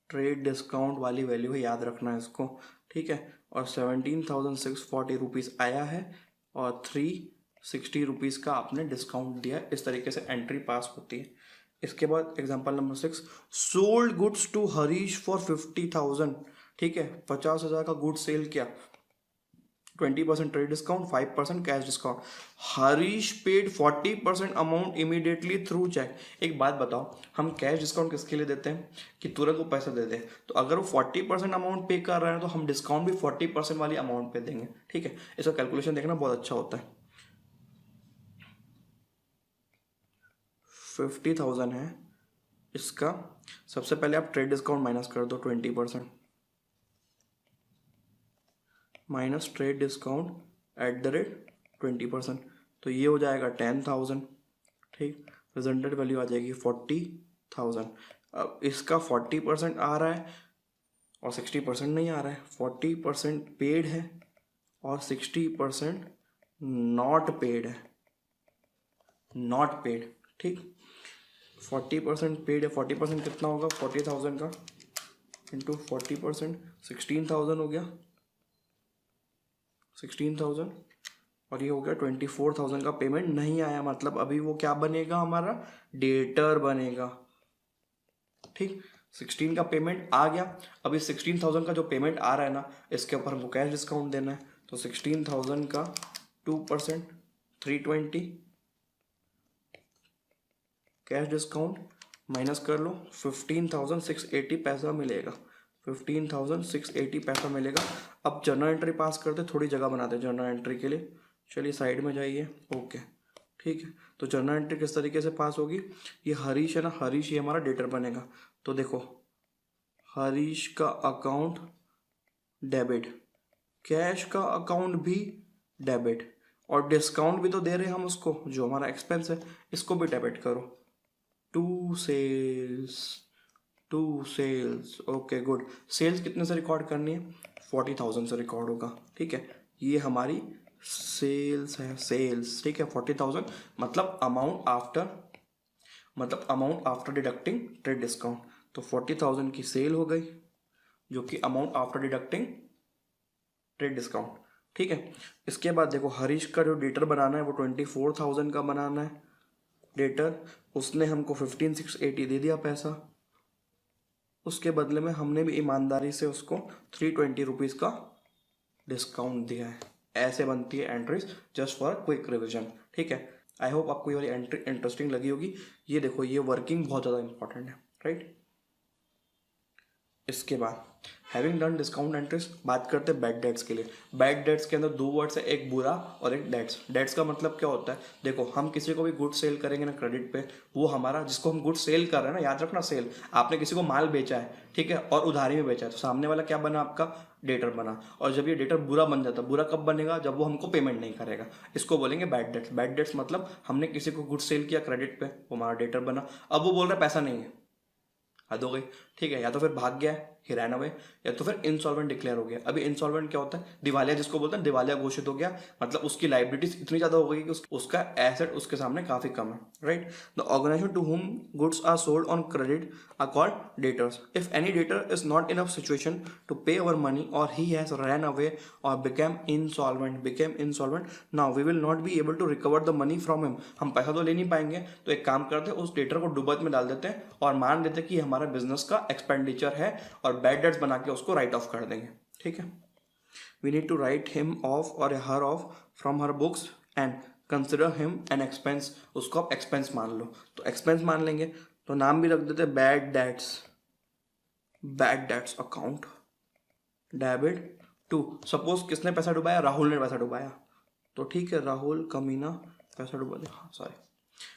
ट्रेड डिस्काउंट वाली वैल्यू है, याद रखना है इसको, ठीक है। और 17,640 रुपीज़ आया है और 360 रुपीज़ का आपने डिस्काउंट दिया। इस तरीके से एंट्री पास होती है। इसके बाद example number 6, sold goods to Harish for 50,000, ठीक है। 50,000 का गुड सेल किया, 20% trade discount, 5% cash discount. Harish paid 40% amount immediately through cheque. एक बात बताओ, हम कैश डिस्काउंट किसके लिए देते हैं कि तुरंत वो पैसा दे दे, तो अगर वो 40% अमाउंट पे कर रहे हैं तो हम डिस्काउंट भी 40% वाली अमाउंट पे देंगे, ठीक है। इसका कैलकुलेशन देखना बहुत अच्छा होता है। 50,000 है इसका, सबसे पहले आप ट्रेड डिस्काउंट माइनस कर दो 20%, माइनस ट्रेड डिस्काउंट @20%, तो ये हो जाएगा 10,000, ठीक। प्रेजेंटेड वैल्यू आ जाएगी 40,000। अब इसका 40% आ रहा है और 60% नहीं आ रहा है, 40% पेड है और 60% नॉट पेड है, नॉट पेड, ठीक। 40% पेड है, 40% कितना होगा 40,000 का इंटू 40%, 16,000 हो गया, 16,000, और ये हो गया 24,000 का पेमेंट नहीं आया, मतलब अभी वो क्या बनेगा हमारा डेटर बनेगा, ठीक। 16 का पेमेंट आ गया, अभी 16,000 का जो पेमेंट आ रहा है ना, इसके ऊपर हमको कैश डिस्काउंट देना है, तो 16,000 का 2% 320 कैश डिस्काउंट माइनस कर लो, 15,680 पैसा मिलेगा, 15,680 पैसा मिलेगा। अब जर्नल एंट्री पास करते, थोड़ी जगह बनाते हैं जर्नल एंट्री के लिए। चलिए साइड में जाइए, ओके, ठीक है। तो जर्नल एंट्री किस तरीके से पास होगी, ये हरीश है ना, हरीश ये हमारा डेटर बनेगा। तो देखो हरीश का अकाउंट डेबिट, कैश का अकाउंट भी डेबिट, और डिस्काउंट भी तो दे रहे हैं हम उसको, जो हमारा एक्सपेंस है, इसको भी डेबिट करो। To sales, okay good. Sales कितने से रिकॉर्ड करनी है 40,000 से रिकॉर्ड होगा, ठीक है। ये हमारी सेल्स है, सेल्स, ठीक है। 40,000 मतलब amount after deducting trade discount, तो 40,000 की सेल हो गई, जो कि amount after deducting trade discount. ठीक है। इसके बाद देखो हरीश का जो डेटर बनाना है वो 24,000 का बनाना है डेटर, उसने हमको 15,680 दे दिया पैसा, उसके बदले में हमने भी ईमानदारी से उसको 320 रुपीज़ का डिस्काउंट दिया है। ऐसे बनती है entries just for quick revision. ठीक है, आई होप आपको ये वाली एंट्री इंटरेस्टिंग लगी होगी। ये देखो ये वर्किंग बहुत ज़्यादा इंपॉर्टेंट है, राइट। इसके बाद हैविंग डन डिस्काउंट एंट्रीज, बात करते हैं बैड डेट्स के लिए। बैड डेट्स के अंदर दो वर्ड्स है, एक बुरा और एक डेट्स। डेट्स का मतलब क्या होता है, देखो हम किसी को भी गुड सेल करेंगे ना क्रेडिट पे, वो हमारा जिसको हम गुड सेल कर रहे हैं ना, याद रखना सेल, आपने किसी को माल बेचा है, ठीक है, और उधारी में बेचा है, तो सामने वाला क्या बना, आपका डेटर बना। और जब ये डेटर बुरा बन जाता है, बुरा कब बनेगा, जब वो हमको पेमेंट नहीं करेगा, इसको बोलेंगे बैड डेट्स। बैड डेट्स मतलब हमने किसी को गुड सेल किया क्रेडिट पे, वो हमारा डेटर बना, अब वो बोल रहा है पैसा नहीं है, हद हो गई। ठीक है, या तो फिर भाग गया है, ही रैन अवे, या तो फिर इंसॉल्वेंट डिक्लेयर हो गया। अभी इंसॉल्वेंट क्या होता है, दिवालिया जिसको बोलते हैं, दिवालिया घोषित हो गया, मतलब उसकी लाइबिलिटीज इतनी ज्यादा हो गई कि उसका एसेट उसके सामने काफी कम है, right. The organisation to whom goods are sold on credit are called debtors. If any debtor is not in a situation to pay our money और ही हैज रैन अवे और became insolvent, now we will not be able to recover the money from him. हम पैसा तो ले नहीं पाएंगे, तो एक काम करते हैं, उस डेटर को डुबत में डाल देते हैं और मान लेते हैं कि हमारा बिजनेस का एक्सपेंडिचर है, और बैड डेट्स बना के उसको राइट ऑफ कर देंगे। ठीक है, we need to write him off और her off from her books and consider him an expense. उसको आप एक्सपेंस मान लो, तो एक्सपेंस मान लेंगे, तो नाम भी रख देते bad debts account debit to. Suppose किसने पैसा डुबाया, राहुल ने पैसा डुबाया, तो ठीक है, राहुल कमीना पैसा डुबा दे, हाँ सॉरी,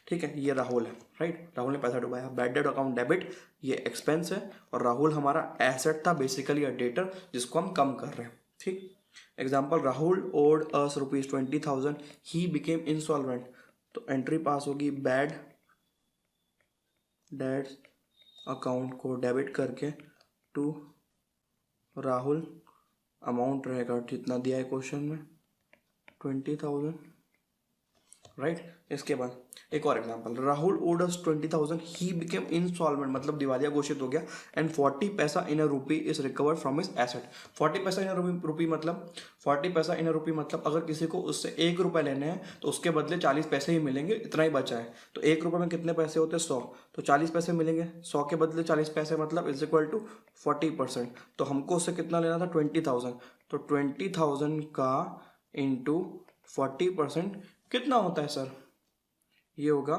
ठीक है, ये राहुल है, राइट, राहुल ने पैसा डुबाया, बैड डेट अकाउंट डेबिट, ये एक्सपेंस है, और राहुल हमारा एसेट था, बेसिकली अ डेटर जिसको हम कम कर रहे हैं। ठीक, example, Rahul owed us ₹20,000, he became insolvent, तो एंट्री पास होगी बैड डेट्स अकाउंट को डेबिट करके टू राहुल, अमाउंट रहेगा जितना दिया है क्वेश्चन में 20,000, राइट। इसके बाद एक और example, Rahul owed us 20,000, he became insolvent, मतलब दिवालिया घोषित हो गया, and 40 paisa in a rupee is recovered from his asset. 40 paisa in a रुपी मतलब 40 पैसा इन अ रुपी मतलब अगर किसी को उससे 1 रुपये लेने हैं तो उसके बदले 40 पैसे ही मिलेंगे, इतना ही बचा है। तो 1 रुपये में कितने पैसे होते हैं, 100, तो 40 पैसे मिलेंगे, 100 के बदले 40 पैसे मतलब इज इक्वल टू 40%। तो हमको उससे कितना लेना था, 20,000, तो 20,000 का इंटू 40% कितना होता है सर, ये होगा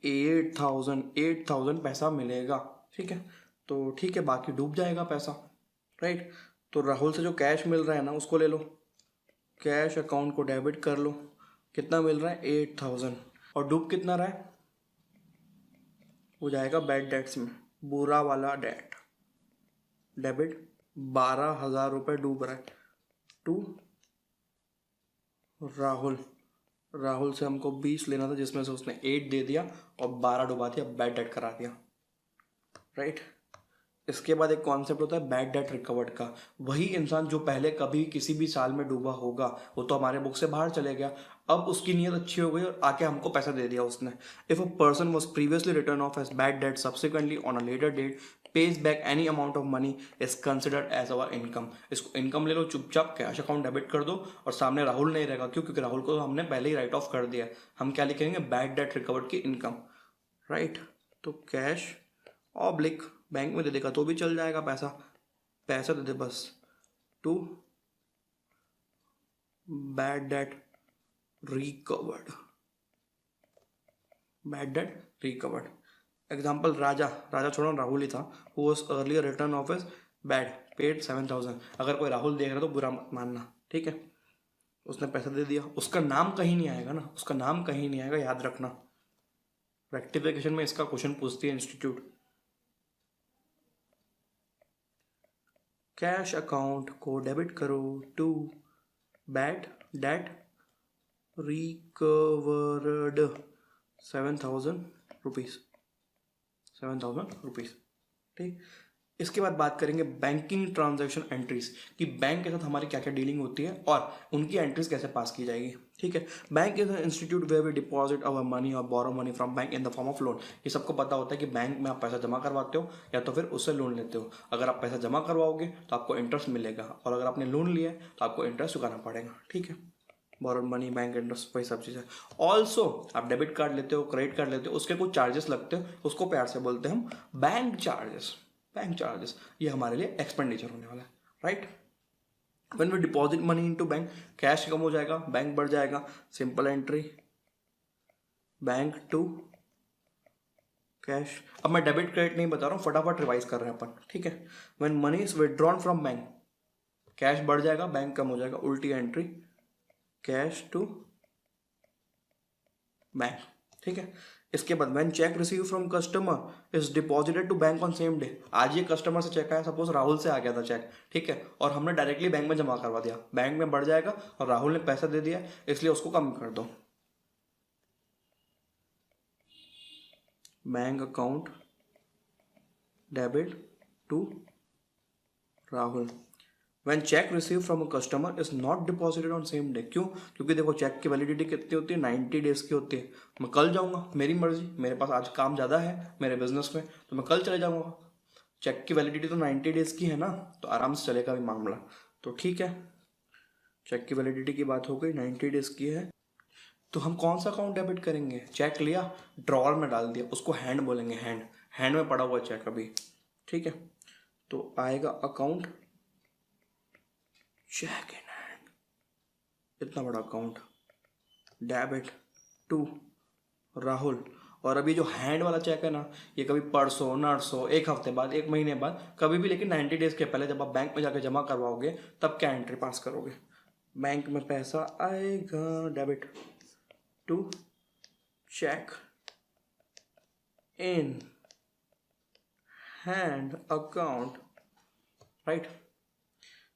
8,000 पैसा मिलेगा। ठीक है, तो ठीक है, बाकी डूब जाएगा पैसा, राइट। तो राहुल से जो कैश मिल रहा है ना, उसको ले लो, कैश अकाउंट को डेबिट कर लो, कितना मिल रहा है 8,000, और डूब कितना रहा है, हो जाएगा बैड डेट्स में, बुरा वाला डेट, डेबिट 12,000 रुपये डूब रहा है टू राहुल से हमको 20 लेना था, जिसमें से उसने 8 दे दिया और 12 डुबा दिया, बैड डेट करा दिया, राइट। इसके बाद एक कॉन्सेप्ट होता है बैड डेट रिकवर्ड का। वही इंसान जो पहले कभी किसी भी साल में डूबा होगा, वो तो हमारे बुक से बाहर चले गया, अब उसकी नीयत अच्छी हो गई और आके हमको पैसा दे दिया उसने। If a person was previously return off as bad debt subsequently on a later date pays back any amount of money is considered as our income। इसको इनकम ले लो, चुपचाप कैश अकाउंट डेबिट कर दो, और सामने राहुल नहीं रहेगा, क्यों, क्योंकि राहुल को हमने पहले ही राइट ऑफ कर दिया। हम क्या लिखेंगे, बैड डेट रिकवर्ड की इनकम, राइट। तो कैश ऑब्लिक बैंक में दे देगा तो भी चल जाएगा, पैसा दे दे बस, to bad debt recovered. Example, Raja छोड़ो, राहुल ही था, who was earlier return of his bad paid 7,000। अगर कोई राहुल देख रहा तो बुरा मत मानना, ठीक है, उसने पैसा दे दिया, उसका नाम कहीं नहीं आएगा ना, उसका नाम कहीं नहीं आएगा, याद रखना। रेक्टिफिकेशन में इसका क्वेश्चन पूछती है इंस्टीट्यूट। कैश अकाउंट को डेबिट करो to bad debt recovered 7,000 rupees, ठीक। इसके बाद बात करेंगे बैंकिंग ट्रांजैक्शन एंट्रीज, कि बैंक के साथ हमारी क्या क्या डीलिंग होती है और उनकी एंट्रीज कैसे पास की जाएगी। ठीक है। Bank is institute where we deposit our money और borrow money from bank in the form of loan. ये सबको पता होता है कि बैंक में आप पैसा जमा करवाते हो या तो फिर उससे लोन लेते हो। अगर आप पैसा जमा करवाओगे तो आपको इंटरेस्ट मिलेगा, और अगर आपने लोन लिया है तो आपको इंटरेस्ट चुकाना पड़ेगा। ठीक है, बोरो मनी, बैंक इंटरेस्ट, वही सब चीज़ें। ऑल्सो आप डेबिट कार्ड लेते हो, क्रेडिट कार्ड लेते हो, उसके कुछ चार्जेस लगते हो, उसको प्यार से बोलते हैं हम बैंक चार्जेस। बैंक चार्जेस ये हमारे लिए एक्सपेंडिचर होने वाला है, right. When we deposit money into bank, cash कम हो जाएगा, बैंक बढ़ जाएगा। Simple entry, bank to cash. अब मैं डेबिट क्रेडिट नहीं बता रहा हूँ, फटाफट रिवाइज कर रहे हैं अपन, ठीक है। When money is withdrawn from bank, cash बढ़ जाएगा, बैंक कम हो जाएगा, उल्टी एंट्री, कैश टू बैंक, ठीक है। इसके बाद when cheque receive from customer is deposited to bank on same day. आज ये कस्टमर से चेक आया, सपोज राहुल से आ गया था चेक, ठीक है, और हमने डायरेक्टली बैंक में जमा करवा दिया, बैंक में बढ़ जाएगा और राहुल ने पैसा दे दिया इसलिए उसको कम कर दो। Bank account debit to Rahul. When check received from a customer is not deposited on same day। क्यों? क्योंकि देखो चेक की वैलिडिटी कितनी होती है, 90 डेज की होती है। मैं कल जाऊंगा, मेरी मर्जी, मेरे पास आज काम ज़्यादा है मेरे बिजनेस में तो मैं कल चले जाऊंगा। चेक की वैलिडिटी तो 90 डेज की है ना, तो आराम से चलेगा भी मामला। तो ठीक है, चेक की वैलिडिटी की बात हो गई, 90 डेज की है। तो हम कौन सा अकाउंट डेबिट करेंगे? चेक लिया, ड्रॉअर में डाल दिया, उसको हैंड बोलेंगे, हैंड, हैंड में पड़ा हुआ चेक अभी, ठीक है। तो आएगा अकाउंट चेक इन हैंड, इतना बड़ा अकाउंट, डेबिट टू राहुल। और अभी जो हैंड वाला चेक है ना, ये कभी परसों, नरसों, एक हफ्ते बाद, एक महीने बाद, कभी भी, लेकिन 90 डेज के पहले जब आप बैंक में जाकर जमा करवाओगे तब क्या एंट्री पास करोगे? बैंक में पैसा आएगा, debit to cheque in hand account, right.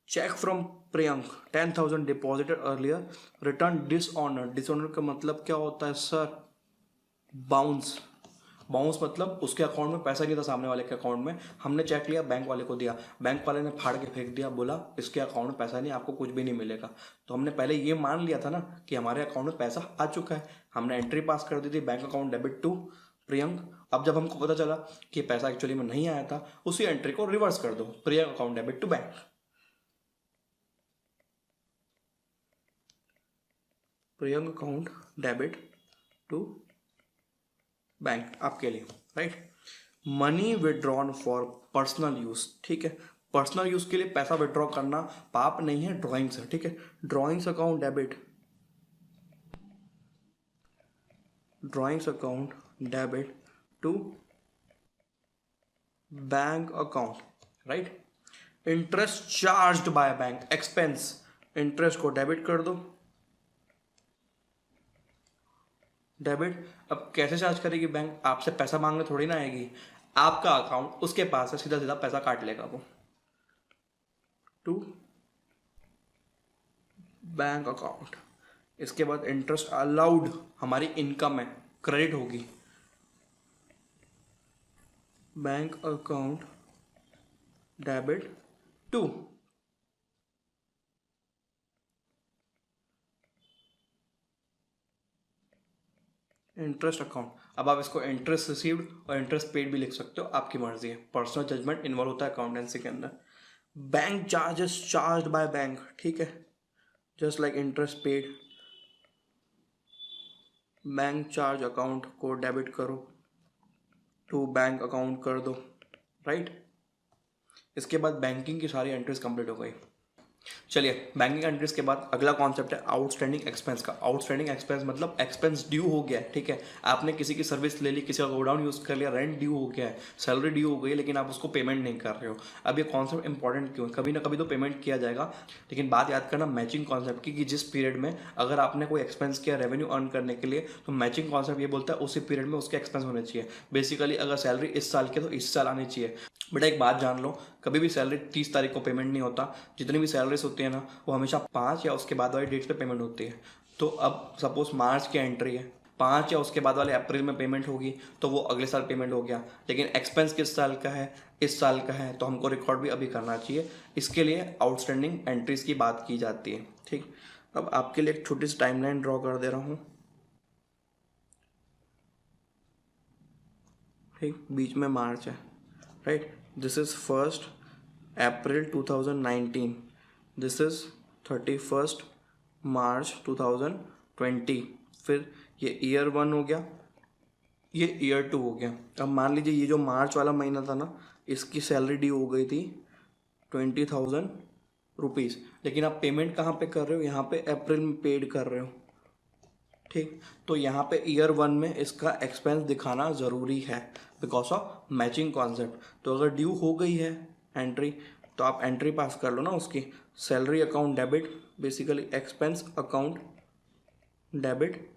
Cheque from Priyank 10,000 deposited earlier return dishonour. Dishonour का मतलब क्या होता है सर? बाउंस। बाउंस मतलब उसके अकाउंट में पैसा नहीं था, सामने वाले के अकाउंट में, हमने चेक लिया, बैंक वाले को दिया, बैंक वाले ने फाड़ के फेंक दिया, बोला इसके अकाउंट में पैसा नहीं, आपको कुछ भी नहीं मिलेगा। तो हमने पहले ये मान लिया था ना कि हमारे अकाउंट में पैसा आ चुका है, हमने एंट्री पास कर दी थी, bank account debit to Priyank. अब जब हमको पता चला कि पैसा एक्चुअली में नहीं आया था, उसी एंट्री को रिवर्स कर दो, Priyank account debit to bank. Priyank account debit to bank आपके लिए, right. Money withdrawn for personal use, ठीक है। पर्सनल यूज के लिए पैसा विड्रॉ करना पाप नहीं है, ड्रॉइंग से, ठीक है। Drawings account debit, drawings account debit to bank account, right. Interest charged by bank, expense, interest को डेबिट कर दो, डेबिट। अब कैसे चार्ज करेगी बैंक? आपसे पैसा मांगने थोड़ी ना आएगी, आपका अकाउंट उसके पास है, सीधा सीधा पैसा काट लेगा वो, टू बैंक अकाउंट। इसके बाद इंटरेस्ट अलाउड, हमारी इनकम है, क्रेडिट होगी, bank account debit to interest account. अब आप इसको इंटरेस्ट रिसीव्ड और इंटरेस्ट पेड भी लिख सकते हो, आपकी मर्जी है, पर्सनल जजमेंट इन्वॉल्व होता है अकाउंटेंसी के अंदर। Bank charges charged by bank, ठीक है, just like interest paid. Bank charge account को डेबिट करो, टू बैंक अकाउंट कर दो, राइट। इसके बाद बैंकिंग की सारी एंट्रीज कंप्लीट हो गई। चलिए, बैंकिंग एंट्रीज के बाद अगला कॉन्सेप्ट है आउटस्टैंडिंग एक्सपेंस का। आउटस्टैंडिंग एक्सपेंस मतलब एक्सपेंस ड्यू हो गया है, ठीक है। आपने किसी की सर्विस ले ली, किसी का गोडाउन यूज कर लिया, रेंट ड्यू हो गया है, सैलरी ड्यू हो गई है, लेकिन आप उसको पेमेंट नहीं कर रहे हो। अब ये कॉन्सेप्ट इंपॉर्टेंट क्यों है? कभी ना कभी तो पेमेंट किया जाएगा, लेकिन बात याद करना मैचिंग कॉन्सेप्ट की, कि जिस पीरियड में अगर आपने कोई एक्सपेंस किया रेवेन्यू अर्न करने के लिए, तो मैचिंग कॉन्सेप्ट ये बोलता है उसी पीरियड में उसके एक्सपेंस होने चाहिए। बेसिकली अगर सैलरी इस साल की है तो इस साल आनी चाहिए। बेटा एक बात जान लो, कभी भी सैलरी 30 तारीख को पेमेंट नहीं होता। जितनी भी सैलरीज होती है ना, वो हमेशा 5 या उसके बाद वाली डेट्स पे पेमेंट होती है। तो अब सपोज मार्च की एंट्री है, 5 या उसके बाद वाले अप्रैल में पेमेंट होगी, तो वो अगले साल पेमेंट हो गया। लेकिन एक्सपेंस किस साल का है? इस साल का है, तो हमको रिकॉर्ड भी अभी करना चाहिए। इसके लिए आउटस्टैंडिंग एंट्रीज की बात की जाती है, ठीक। अब आपके लिए एक छोटी सी टाइमलाइन ड्रॉ कर दे रहा हूँ, ठीक। बीच में मार्च है, right. This is 1 April 2019, this is 31 मार्च 2020। फिर ये ईयर 1 हो गया, ये ईयर 2 हो गया। अब मान लीजिए ये जो मार्च वाला महीना था ना, इसकी सैलरी ड्यू हो गई थी 20,000 रुपीज़, लेकिन आप पेमेंट कहाँ पे कर रहे हो, यहाँ पे अप्रैल में पेड कर रहे हो, ठीक। तो यहाँ पे ईयर 1 में इसका एक्सपेंस दिखाना ज़रूरी है बिकॉज ऑफ मैचिंग कॉन्सेप्ट। तो अगर ड्यू हो गई है एंट्री, तो आप एंट्री पास कर लो ना उसकी, salary account debit, basically expense account debit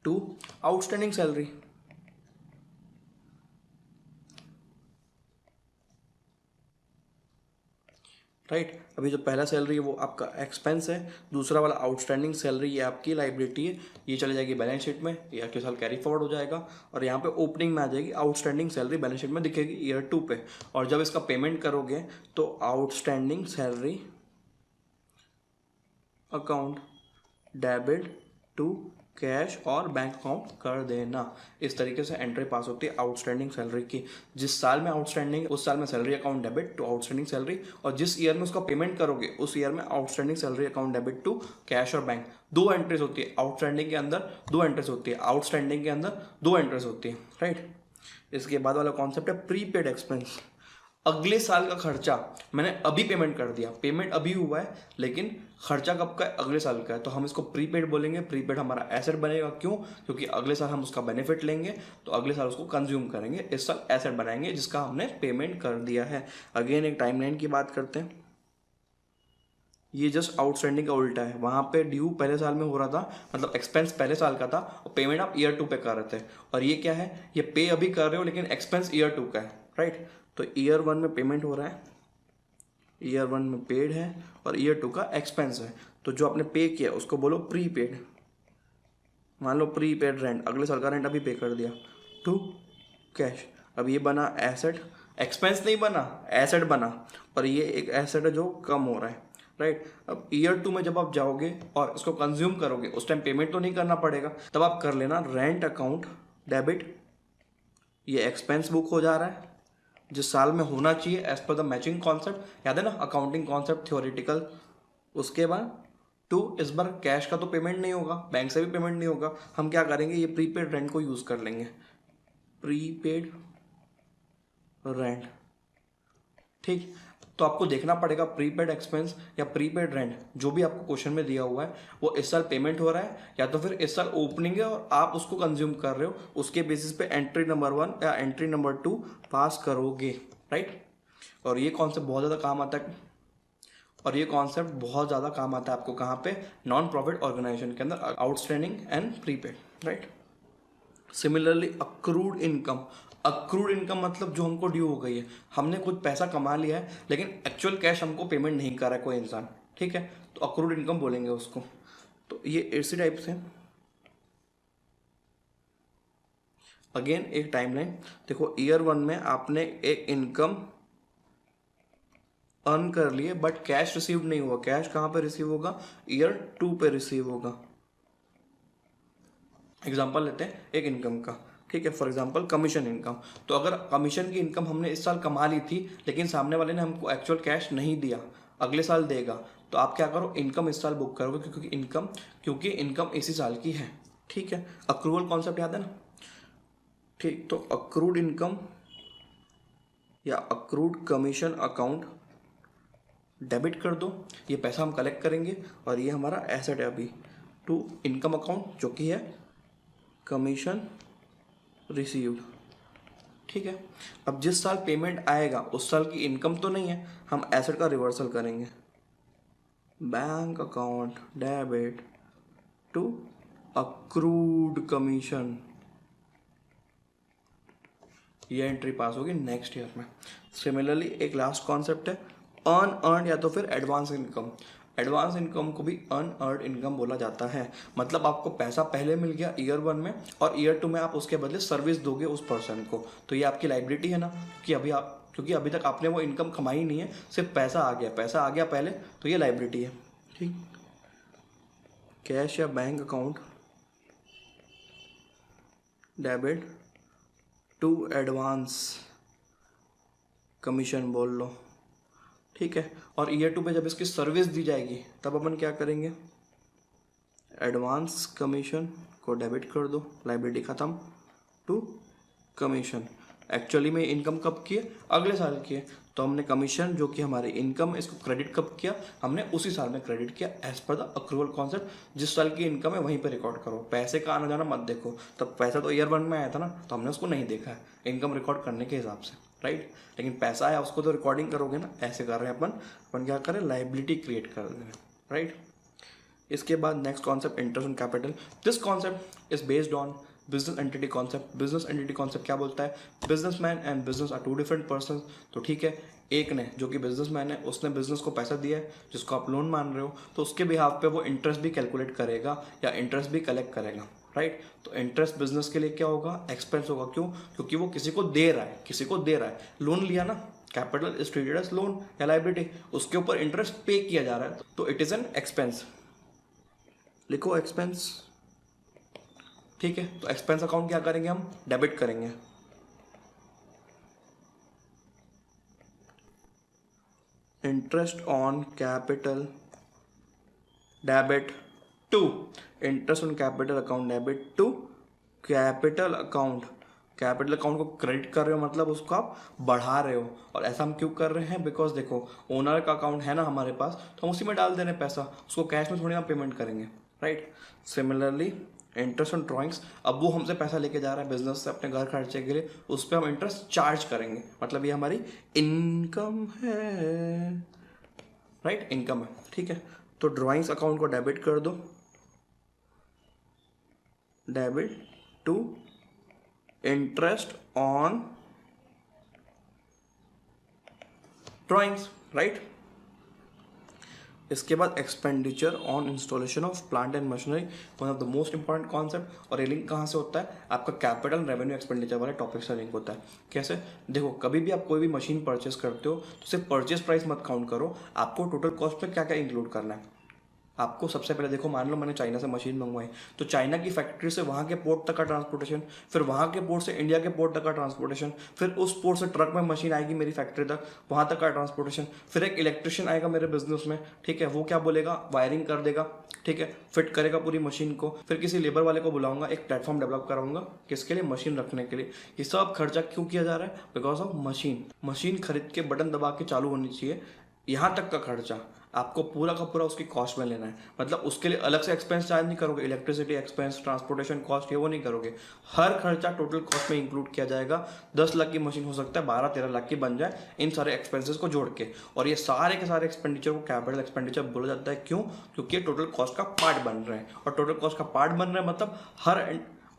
to outstanding salary, right. अभी जो पहला सैलरी है वो आपका एक्सपेंस है, दूसरा वाला आउटस्टैंडिंग सैलरी ये आपकी लाइबिलिटी है, ये चले जाएगी बैलेंस शीट में, ये अगले साल कैरी फॉरवर्ड हो जाएगा और यहाँ पे ओपनिंग में आ जाएगी आउटस्टैंडिंग सैलरी, बैलेंस शीट में दिखेगी ईयर 2 पे। और जब इसका पेमेंट करोगे तो outstanding salary account debit to cash और बैंक अकाउंट कर देना। इस तरीके से एंट्री पास होती है आउटस्टैंडिंग सैलरी की। जिस साल में आउटस्टैंडिंग, उस साल में salary account debit to outstanding salary, और जिस ईयर में उसका पेमेंट करोगे उस ईयर में outstanding salary account debit to cash और बैंक। 2 एंट्रीज होती है आउटस्टैंडिंग के अंदर, 2 एंट्रीज होती है आउटस्टैंडिंग के अंदर, 2 एंट्रीज होती है, राइट। इसके बाद वाला कॉन्सेप्ट है प्रीपेड एक्सपेंस। अगले साल का खर्चा मैंने अभी पेमेंट कर दिया, पेमेंट अभी हुआ है लेकिन खर्चा कब का है, अगले साल का है, तो हम इसको प्रीपेड बोलेंगे। प्रीपेड हमारा एसेट बनेगा, क्यों? क्योंकि अगले साल हम उसका बेनिफिट लेंगे तो अगले साल उसको कंज्यूम करेंगे, इस साल एसेट बनाएंगे जिसका हमने पेमेंट कर दिया है। अगेन एक टाइमलाइन की बात करते हैं, ये जस्ट आउटस्टैंडिंग का उल्टा है। वहाँ पे ड्यू पहले साल में हो रहा था, मतलब एक्सपेंस पहले साल का था और पेमेंट आप ईयर 2 पे कर रहे थे, और ये क्या है, ये पे अभी कर रहे हो लेकिन एक्सपेंस ईयर 2 का है, राइट। तो ईयर 1 में पेमेंट हो रहा है, ईयर 1 में पेड है और ईयर 2 का एक्सपेंस है। तो जो आपने पे किया उसको बोलो प्रीपेड। मान लो प्रीपेड रेंट, अगले साल का रेंट अभी पे कर दिया टू कैश। अब ये बना एसेट, एक्सपेंस नहीं बना, एसेट बना, और ये एक एसेट है जो कम हो रहा है, राइट। अब ईयर 2 में जब आप जाओगे और इसको कंज्यूम करोगे उस टाइम पेमेंट तो नहीं करना पड़ेगा, तब आप कर लेना रेंट अकाउंट डेबिट, ये एक्सपेंस बुक हो जा रहा है जिस साल में होना चाहिए as per the matching concept, याद है ना अकाउंटिंग कॉन्सेप्ट थ्योरेटिकल। उसके बाद टू, इस बार कैश का तो पेमेंट नहीं होगा, बैंक से भी पेमेंट नहीं होगा, हम क्या करेंगे, ये प्रीपेड रेंट को यूज़ कर लेंगे, प्रीपेड रेंट, ठीक। तो आपको देखना पड़ेगा प्रीपेड एक्सपेंस या प्रीपेड रेंट, जो भी आपको क्वेश्चन में दिया हुआ है वो इस साल पेमेंट हो रहा है या तो फिर इस साल ओपनिंग है और आप उसको कंज्यूम कर रहे हो, उसके बेसिस पे एंट्री नंबर 1 या एंट्री नंबर 2 पास करोगे, राइट। और ये कॉन्सेप्ट बहुत ज़्यादा काम आता है, और ये कॉन्सेप्ट बहुत ज़्यादा काम आता है आपको कहाँ पे, नॉन प्रॉफिट ऑर्गेनाइजेशन के अंदर, outstanding and prepaid, right. Similarly accrued income, accrued income मतलब जो हमको ड्यू हो गई है, हमने कुछ पैसा कमा लिया है लेकिन एक्चुअल कैश हमको पेमेंट नहीं कर रहा है कोई इंसान, ठीक है, तो अक्रूड इनकम बोलेंगे उसको। तो ये इसी टाइप से अगेन एक टाइमलाइन देखो, ईयर 1 में आपने एक इनकम अर्न कर लिए बट कैश रिसीव नहीं हुआ। कैश कहाँ पे रिसीव होगा, ईयर 2 पे रिसीव होगा। एग्जांपल लेते हैं एक इनकम का, ठीक है, फॉर एग्जांपल कमीशन इनकम। तो अगर कमीशन की इनकम हमने इस साल कमा ली थी लेकिन सामने वाले ने हमको एक्चुअल कैश नहीं दिया, अगले साल देगा, तो आप क्या करो, इनकम इस साल बुक करोगे क्योंकि इनकम इसी साल की है, ठीक है। अक्रूवल कॉन्सेप्ट याद है ना, ठीक। तो अक्रूड इनकम या अक्रूड कमीशन अकाउंट डेबिट कर दो, ये पैसा हम कलेक्ट करेंगे और ये हमारा एसेट है अभी, टू इनकम अकाउंट जो कि है कमीशन रिसीव्ड, ठीक है। अब जिस साल पेमेंट आएगा उस साल की इनकम तो नहीं है, हम एसेट का रिवर्सल करेंगे, bank account debit to accrued commission, ये एंट्री पास होगी नेक्स्ट ईयर में। सिमिलरली एक लास्ट कॉन्सेप्ट है अर्न या तो फिर एडवांस इनकम। एडवांस इनकम को भी अर्न इनकम बोला जाता है, मतलब आपको पैसा पहले मिल गया ईयर 1 में और ईयर 2 में आप उसके बदले सर्विस दोगे उस पर्सन को, तो ये आपकी लायबिलिटी है ना, कि क्योंकि अभी तक आपने वो इनकम कमाई नहीं है, सिर्फ पैसा आ गया पहले, तो ये लायबिलिटी है, ठीक। कैश या bank account debit to advance commission बोल लो, ठीक है। और ईयर 2 पे जब इसकी सर्विस दी जाएगी तब अपन क्या करेंगे, एडवांस कमीशन को डेबिट कर दो, लाइबिलिटी ख़त्म, टू कमीशन। एक्चुअली में इनकम कब की है, अगले साल की है, तो हमने कमीशन जो कि हमारी इनकम है इसको क्रेडिट कब किया, हमने उसी साल में क्रेडिट किया as per the accrual concept. जिस साल की इनकम है वहीं पे रिकॉर्ड करो, पैसे का आना जाना मत देखो। तब पैसा तो ईयर 1 में आया था ना, तो हमने उसको नहीं देखा है इनकम रिकॉर्ड करने के हिसाब से, राइट। लेकिन पैसा आया उसको तो रिकॉर्डिंग करोगे ना, ऐसे कर रहे हैं अपन क्या करें, लाइबिलिटी क्रिएट कर रहे हैं, राइट। इसके बाद next concept interest on capital. This concept is based on business entity concept. Business entity concept क्या बोलता है, businessman and business are two different person. तो ठीक है, एक ने जो कि बिजनेसमैन है उसने बिजनेस को पैसा दिया है जिसको आप लोन मान रहे हो, तो उसके बिहाफ पे वो इंटरेस्ट भी कैलकुलेट करेगा या इंटरेस्ट भी कलेक्ट करेगा, राइट। तो इंटरेस्ट बिजनेस के लिए क्या होगा, एक्सपेंस होगा। क्यों, क्योंकि वो किसी को दे रहा है, लोन लिया ना, capital is treated as loan या लाइबिलिटी, उसके ऊपर इंटरेस्ट पे किया जा रहा है, तो इट इज एन एक्सपेंस। लिखो एक्सपेंस, ठीक है। तो एक्सपेंस अकाउंट क्या करेंगे, हम डेबिट करेंगे। Interest on capital debit to, interest on capital account debit to capital account. Capital account को क्रेडिट कर रहे हो मतलब उसको आप बढ़ा रहे हो। और ऐसा हम क्यों कर रहे हैं, बिकॉज देखो ओनर का अकाउंट है ना हमारे पास, तो हम उसी में डाल दे रहे हैं पैसा, उसको कैश में थोड़ी ना पेमेंट करेंगे, right. Similarly interest on drawings, अब वो हमसे पैसा लेके जा रहा है बिजनेस से अपने घर खर्चे के लिए, उस पर हम इंटरेस्ट चार्ज करेंगे, मतलब ये हमारी इनकम है, राइट, इनकम है, ठीक है। तो ड्रॉइंग्स अकाउंट को डेबिट कर दो, debit to interest on drawings, right. इसके बाद expenditure on installation of plant and machinery, one of the most important concept. और ये लिंक कहाँ से होता है, आपका कैपिटल रेवेन्यू एक्सपेंडिचर वाले टॉपिक से लिंक होता है। कैसे, देखो कभी भी आप कोई भी मशीन परचेस करते हो तो सिर्फ परचेस प्राइस मत काउंट करो, आपको टोटल कॉस्ट में क्या क्या इंक्लूड करना है। आपको सबसे पहले देखो, मान लो मैंने चाइना से मशीन मंगवाई, तो चाइना की फैक्ट्री से वहाँ के पोर्ट तक का ट्रांसपोर्टेशन, फिर वहाँ के पोर्ट से इंडिया के पोर्ट तक का ट्रांसपोर्टेशन, फिर उस पोर्ट से ट्रक में मशीन आएगी मेरी फैक्ट्री तक, वहाँ तक का ट्रांसपोर्टेशन, फिर एक इलेक्ट्रिशियन आएगा मेरे बिजनेस में, ठीक है, वो क्या बोलेगा, वायरिंग कर देगा, ठीक है, फिट करेगा पूरी मशीन को, फिर किसी लेबर वाले को बुलाऊंगा, एक प्लेटफॉर्म डेवलप कराऊंगा, किसके लिए, मशीन रखने के लिए। ये सब खर्चा क्यों किया जा रहा है, बिकॉज ऑफ मशीन खरीद के बटन दबा के चालू होनी चाहिए, यहाँ तक का खर्चा आपको पूरा का पूरा उसकी कॉस्ट में लेना है। मतलब उसके लिए अलग से एक्सपेंस चार्ज नहीं करोगे, इलेक्ट्रिसिटी एक्सपेंस, ट्रांसपोर्टेशन कॉस्ट, ये वो नहीं करोगे, हर खर्चा टोटल कॉस्ट में इंक्लूड किया जाएगा। 10 लाख की मशीन हो सकता है 12-13 लाख की बन जाए इन सारे एक्सपेंसेस को जोड़ के। और ये सारे के सारे एक्सपेंडिचर को कैपिटल एक्सपेंडिचर बोला जाता है। क्यों, क्योंकि ये टोटल कॉस्ट का पार्ट बन रहे हैं। और टोटल कॉस्ट का पार्ट बन रहे हैं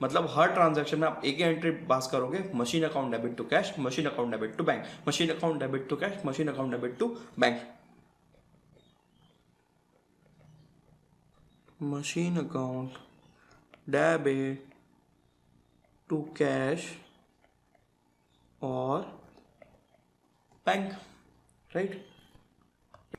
मतलब हर ट्रांजैक्शन में आप एक ही एंट्री पास करोगे, machine account debit to cash, machine account debit to bank, machine account debit to cash, machine account debit to bank, machine account debit to cash और बैंक, राइट।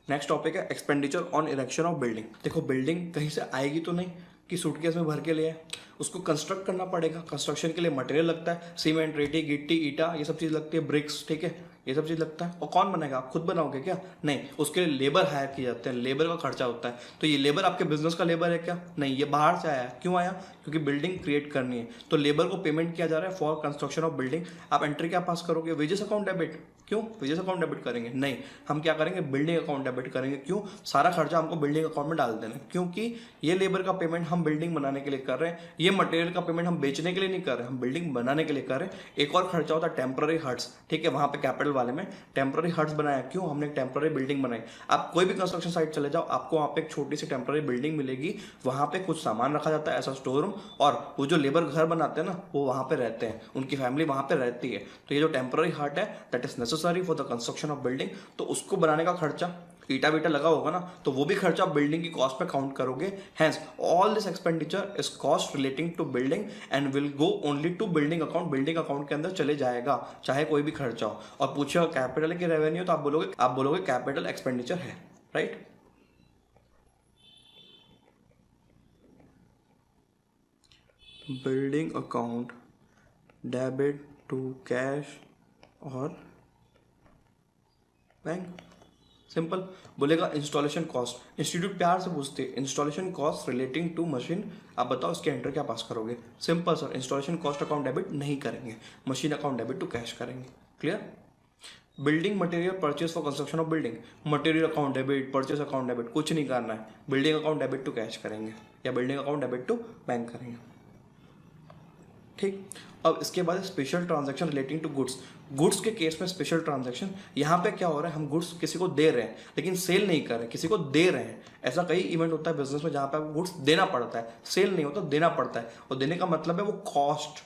नेक्स्ट टॉपिक है expenditure on erection of building. देखो building कहीं से आएगी तो नहीं कि suitcase में भर के ले आए, उसको कंस्ट्रक्ट करना पड़ेगा। कंस्ट्रक्शन के लिए मटेरियल लगता है, सीमेंट, रेती, गिट्टी, ईटा, ये सब चीज़ लगती है, ब्रिक्स, ठीक है, ये सब चीज़ लगता है। और कौन बनाएगा, आप खुद बनाओगे क्या, नहीं, उसके लिए लेबर हायर किए जाते हैं, लेबर का खर्चा होता है। तो ये लेबर आपके बिजनेस का लेबर है क्या, नहीं, ये बाहर से आया। क्यों आया, क्योंकि बिल्डिंग क्रिएट करनी है, तो लेबर को पेमेंट किया जा रहा है फॉर कंस्ट्रक्शन ऑफ बिल्डिंग। आप एंट्री क्या पास करोगे, वेजेस अकाउंट डेबिट। क्यों वेजेस अकाउंट डेबिट करेंगे, नहीं, हम क्या करेंगे, बिल्डिंग अकाउंट डेबिट करेंगे। क्यों, सारा खर्चा हमको बिल्डिंग अकाउंट में डाल देना, क्योंकि ये लेबर का पेमेंट हम बिल्डिंग बनाने के लिए कर रहे हैं, ये मटेरियल का पेमेंट हम बेचने के लिए नहीं कर रहे, हम बिल्डिंग बनाने के लिए कर रहे हैं। एक और खर्चा होता है टेम्पररी हट्स, ठीक है, वहाँ पे कैपिटल वाले में टेम्पररी हट्स बनाया। क्यों, हमने एक टेम्पररी बिल्डिंग बनाई। आप कोई भी कंस्ट्रक्शन साइट चले जाओ, आपको वहाँ पे एक छोटी सी टेम्पररी बिल्डिंग मिलेगी, वहाँ पे कुछ सामान रखा जाता है, ऐसा स्टोर रूम, और वो जो लेबर घर बनाते हैं ना, वो वहाँ पे रहते हैं, उनकी फैमिली वहाँ पे रहती है। तो ये जो टेम्पररी हट है that is necessary for the construction of building, तो उसको बनाने का खर्चा, ईटा बीटा लगा होगा ना, तो वो भी खर्चा बिल्डिंग की कॉस्ट पे काउंट करोगे। Hence all this expenditure is cost relating to building and will go only to building account, building account के अंदर चले जाएगा, चाहे कोई भी खर्चा हो। और पूछो कैपिटल की रेवेन्यू, तो आप बोलोगे कैपिटल एक्सपेंडिचर है, right. Building account debit to cash और बैंक। सिंपल। बोलेगा इंस्टॉलेशन कॉस्ट, इंस्टीट्यूट प्यार से पूछते हैं installation cost relating to machine, आप बताओ इसके एंटर क्या पास करोगे। Simple sir, installation cost account debit नहीं करेंगे, machine account debit to cash करेंगे। Clear. Building material purchase for construction of building, material account debit, purchase account debit कुछ नहीं करना है, building account debit to cash करेंगे या building account debit to bank करेंगे। ठीक। अब इसके बाद special transaction relating to goods, goods के केस में स्पेशल ट्रांजैक्शन, यहाँ पे क्या हो रहा है, हम गुड्स किसी को दे रहे हैं लेकिन सेल नहीं कर रहे, किसी को दे रहे हैं। ऐसा कई इवेंट होता है बिजनेस में जहाँ पे आपको गुड्स देना पड़ता है, सेल नहीं होता, देना पड़ता है। और देने का मतलब है वो कॉस्ट,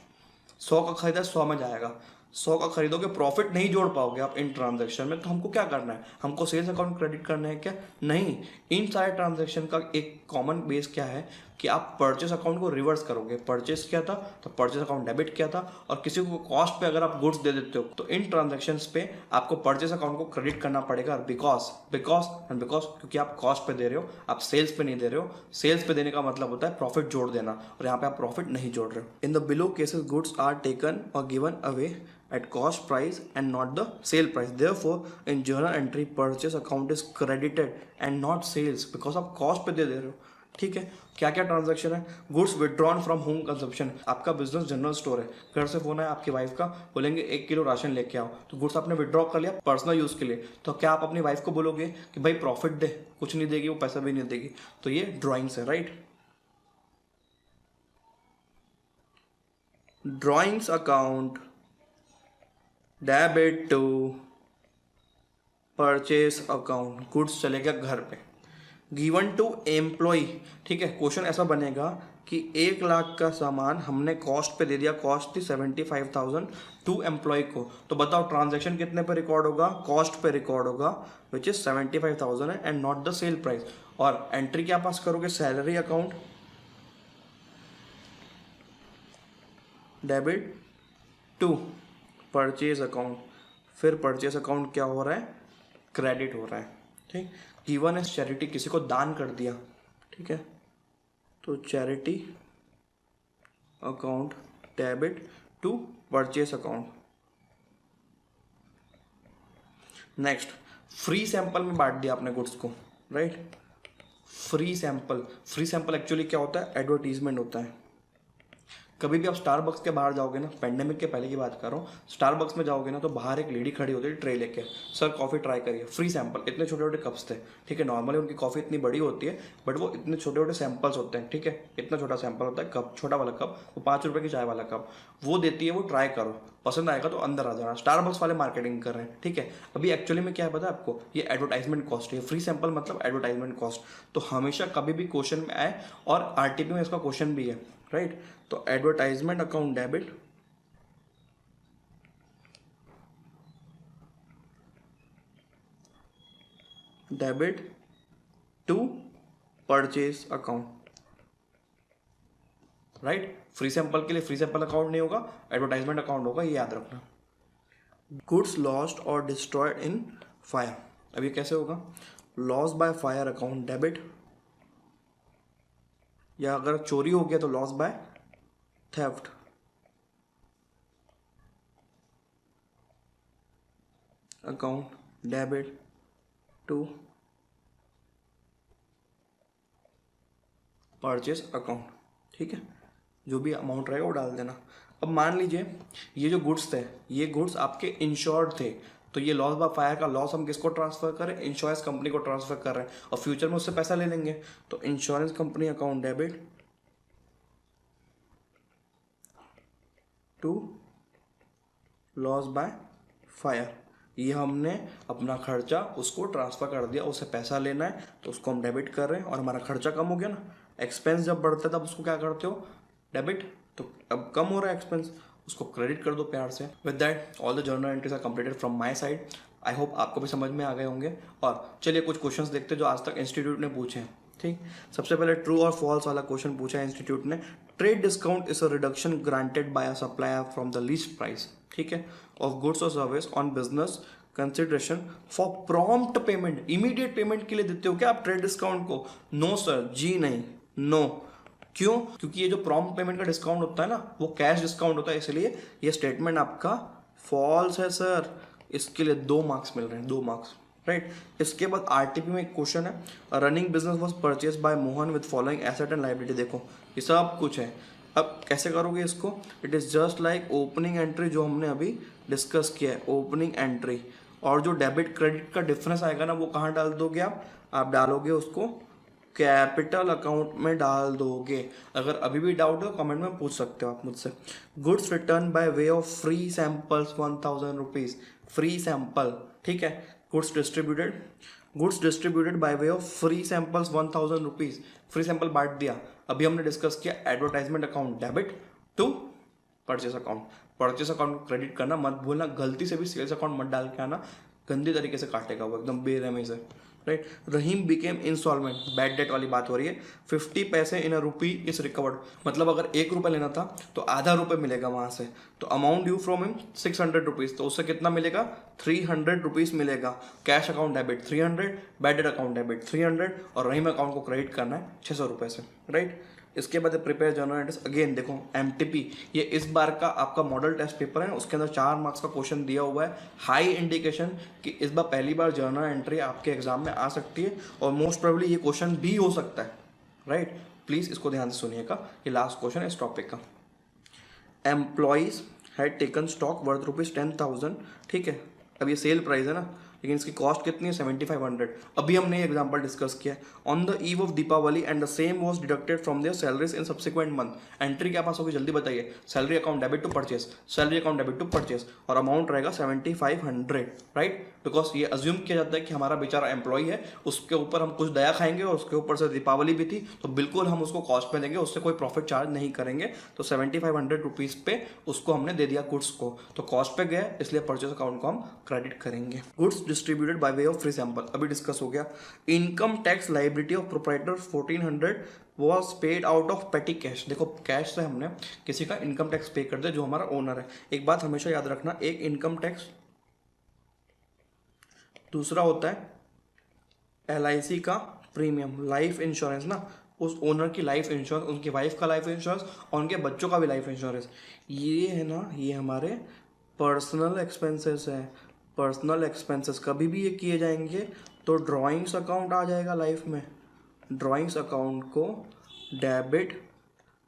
100 का खरीदा 100 में जाएगा, 100 का खरीदोगे, प्रॉफिट नहीं जोड़ पाओगे आप इन ट्रांजैक्शन में। तो हमको क्या करना है, हमको सेल्स अकाउंट क्रेडिट करना है क्या? नहीं। इन सारे ट्रांजैक्शन का एक कॉमन बेस क्या है कि आप परचेस अकाउंट को रिवर्स करोगे। परचेस किया था तो परचेस अकाउंट डेबिट किया था, और किसी को कॉस्ट पे अगर आप गुड्स दे देते हो तो इन ट्रांजैक्शंस पे आपको परचेस अकाउंट को क्रेडिट करना पड़ेगा। बिकॉज क्योंकि आप कॉस्ट पे दे रहे हो, आप सेल्स पे नहीं दे रहे हो। सेल्स पे देने का मतलब होता है प्रॉफिट जोड़ देना, और यहाँ पे आप प्रॉफिट नहीं जोड़ रहे हो। In the below cases goods are taken और given away at cost price and not the sale price. Therefore, in journal entry, purchase account is credited and not sales because आप cost पे दे रहे हो। ठीक है। क्या क्या ट्रांजैक्शन है? Goods withdrawn from home consumption, आपका बिजनेस जनरल स्टोर है, घर से फोन है आपकी वाइफ का, बोलेंगे 1 किलो राशन लेके आओ, तो गुड्स आपने विड्रॉ कर लिया पर्सनल यूज के लिए, तो क्या आप अपनी वाइफ को बोलोगे कि भाई प्रॉफिट दे? कुछ नहीं देगी, वो पैसा भी नहीं देगी। तो ये ड्रॉइंग्स है, right. Drawings account debit to purchase account, goods चले गया घर पे, गिवन टू एम्प्लॉय। ठीक है। क्वेश्चन ऐसा बनेगा कि 1 लाख का सामान हमने कॉस्ट पे दे दिया, कॉस्ट थी 75,000 टू एम्प्लॉय को, तो बताओ ट्रांजैक्शन कितने पे रिकॉर्ड होगा? कॉस्ट पे रिकॉर्ड होगा, विच इज 75,000 है and not the sale price. और एंट्री क्या पास करोगे? Salary account debit to purchase account, फिर परचेज अकाउंट क्या हो रहा है? क्रेडिट हो रहा है। ठीक। गिवन है चैरिटी, किसी को दान कर दिया, ठीक है, तो charity account debit to purchase account. Next, free sample में बांट दिया आपने गुड्स को, राइट। फ्री सैंपल एक्चुअली क्या होता है? एडवर्टीजमेंट होता है। कभी भी आप स्टारबक्स के बाहर जाओगे ना, पेंडेमिक के पहले की बात कर रहा हूँ, स्टारबक्स में जाओगे ना तो बाहर एक लेडी खड़ी होती है ट्रे लेके, सर कॉफ़ी ट्राई करिए, फ्री सैंपल। इतने छोटे छोटे कप्स थे, ठीक है। नॉर्मली उनकी कॉफ़ी इतनी बड़ी होती है, बट वो इतने छोटे छोटे सैंपल्स होते हैं, ठीक है। इतना छोटा सैंपल होता है कप, छोटा वाला कप, वो 5 रुपये की चाय वाला कप, वो देती है, वो ट्राई करो, पसंद आएगा तो अंदर आ जाना। स्टारबक्स वाले मार्केटिंग कर रहे हैं, ठीक है। अभी एक्चुअली में क्या है पता है आपको? ये एडवर्टाइजमेंट कॉस्ट है। फ्री सैंपल मतलब एडवर्टाइजमेंट कॉस्ट। तो हमेशा कभी भी क्वेश्चन में आए, और आरटीपी में इसका क्वेश्चन भी है, राइट। तो advertisement account debit to purchase account, right. Free sample के लिए फ्री सैंपल अकाउंट नहीं होगा, एडवर्टाइजमेंट अकाउंट होगा, ये याद रखना। गुड्स लॉस्ट और डिस्ट्रॉयड इन फायर, अब ये कैसे होगा? Loss by fire account debit, या अगर चोरी हो गया तो loss by theft account debit to purchase account, ठीक है। जो भी अमाउंट रहेगा वो डाल देना। अब मान लीजिए ये जो गुड्स थे, ये गुड्स आपके इंश्योर्ड थे, तो ये लॉस बाय फायर का लॉस हम किसको ट्रांसफर करें? इंश्योरेंस कंपनी को ट्रांसफर कर रहे हैं, और फ्यूचर में उससे पैसा ले लेंगे। तो insurance company account debit to loss by fire, ये हमने अपना खर्चा उसको ट्रांसफर कर दिया, उसे पैसा लेना है तो उसको हम डेबिट कर रहे हैं, और हमारा खर्चा कम हो गया ना। एक्सपेंस जब बढ़ता है तब उसको क्या करते हो? डेबिट। तो अब कम हो रहा है एक्सपेंस, उसको क्रेडिट कर दो प्यार से। With that all the journal entries are completed from my side. I hope आपको भी समझ में आ गए होंगे। और चलिए कुछ क्वेश्चंस देखते हैं जो आज तक इंस्टीट्यूट ने पूछे हैं, ठीक। सबसे पहले ट्रू और फॉल्स वाला क्वेश्चन पूछा है इंस्टीट्यूट ने। Trade discount is a reduction granted by a supplier from the least price, ठीक है, ऑफ गुड्स और service on business consideration for prompt payment. Immediate payment के लिए देते हो क्या आप ट्रेड डिस्काउंट को? नो सर, जी नहीं, नो। क्यों? क्योंकि ये जो प्रॉम्प्ट पेमेंट का डिस्काउंट होता है ना, वो कैश डिस्काउंट होता है, इसलिए ये स्टेटमेंट आपका फॉल्स है सर। इसके लिए 2 मार्क्स मिल रहे हैं, 2 मार्क्स, राइट। इसके बाद आरटीपी में एक क्वेश्चन है, running business was purchase by Mohan with following asset and liability. देखो ये सब कुछ है। अब कैसे करोगे इसको? It is just like opening entry जो हमने अभी डिस्कस किया है, ओपनिंग एंट्री, और जो डेबिट क्रेडिट का डिफरेंस आएगा ना, वो कहाँ डाल दोगे आप डालोगे उसको कैपिटल अकाउंट में डाल दोगे। अगर अभी भी डाउट हो कमेंट में पूछ सकते हो आप मुझसे। Goods return by way of free samples 1000 rupees, free sample, ठीक है। Goods distributed by way of free samples 1000 rupees, free sample बांट दिया। अभी हमने डिस्कस किया advertisement account debit to purchase account. Purchase account को क्रेडिट करना मत भूलना, गलती से भी सेल्स अकाउंट मत डाल के आना, गंदी तरीके से काटेगा वो एकदम बेरहमी से, राइट। रहीम बिकेम इंस्टॉलमेंट, बैड डेट वाली बात हो रही है। 50 पैसे इन अ रुपी इज रिकवर्ड, मतलब अगर 1 रुपये लेना था तो आधा रुपये मिलेगा वहाँ से। तो amount due from him 600 rupees, तो उससे कितना मिलेगा? 300 रुपीज़ मिलेगा। Cash account debit 300, bad debt account debit 300, और रहीम अकाउंट को क्रेडिट करना है 600 रुपये से, राइट। इसके बाद प्रिपेयर जर्नल एंट्रीज, अगेन देखो एमटीपी, ये इस बार का आपका मॉडल टेस्ट पेपर है, उसके अंदर 4 मार्क्स का क्वेश्चन दिया हुआ है। हाई इंडिकेशन कि इस बार पहली बार जर्नल एंट्री आपके एग्जाम में आ सकती है, और मोस्ट प्रोबेबली ये क्वेश्चन भी हो सकता है, राइट। प्लीज़ इसको ध्यान से सुनिएगा, ये लास्ट क्वेश्चन है इस टॉपिक का। Employees had taken stock worth ₹10,000, ठीक है। अब ये सेल प्राइस है ना, लेकिन इसकी कॉस्ट कितनी है? 7500। अभी हमने ये एग्जांपल डिस्कस किया है। On the eve of Deepawali and the same was deducted from their salaries in subsequent month. Entry क्या पास होगी जल्दी बताइए? Salary account debit to purchase, salary account debit to purchase, और अमाउंट रहेगा 7500, राइट। बिकॉज ये assume किया जाता है कि हमारा बेचारा एम्प्लॉय है, उसके ऊपर हम कुछ दया खाएंगे, और उसके ऊपर से दीपावली भी थी, तो बिल्कुल हम उसको कॉस्ट पे देंगे, उससे कोई प्रॉफिट चार्ज नहीं करेंगे। तो 7500 रुपीज़ पे उसको हमने दे दिया गुड्स को, तो कॉस्ट पे गया, इसलिए परचेस अकाउंट को हम क्रेडिट करेंगे। Goods distributed by way of free sample, अभी डिस्कस हो गया। Income tax liability of proprietor 1400 was paid out of पेटी कैश। देखो कैश से हमने किसी का इनकम टैक्स पे कर दिया जो हमारा ओनर है। एक बात हमेशा याद रखना, एक इनकम टैक्स, दूसरा होता है LIC का प्रीमियम, लाइफ इंश्योरेंस ना, उस ओनर की लाइफ इंश्योरेंस, उनकी वाइफ का लाइफ इंश्योरेंस, और उनके बच्चों का भी लाइफ इंश्योरेंस। ये है ना, ये हमारे पर्सनल एक्सपेंसेस है। पर्सनल एक्सपेंसेस कभी भी ये किए जाएंगे तो ड्राइंग्स अकाउंट आ जाएगा लाइफ में। ड्राइंग्स अकाउंट को डेबिट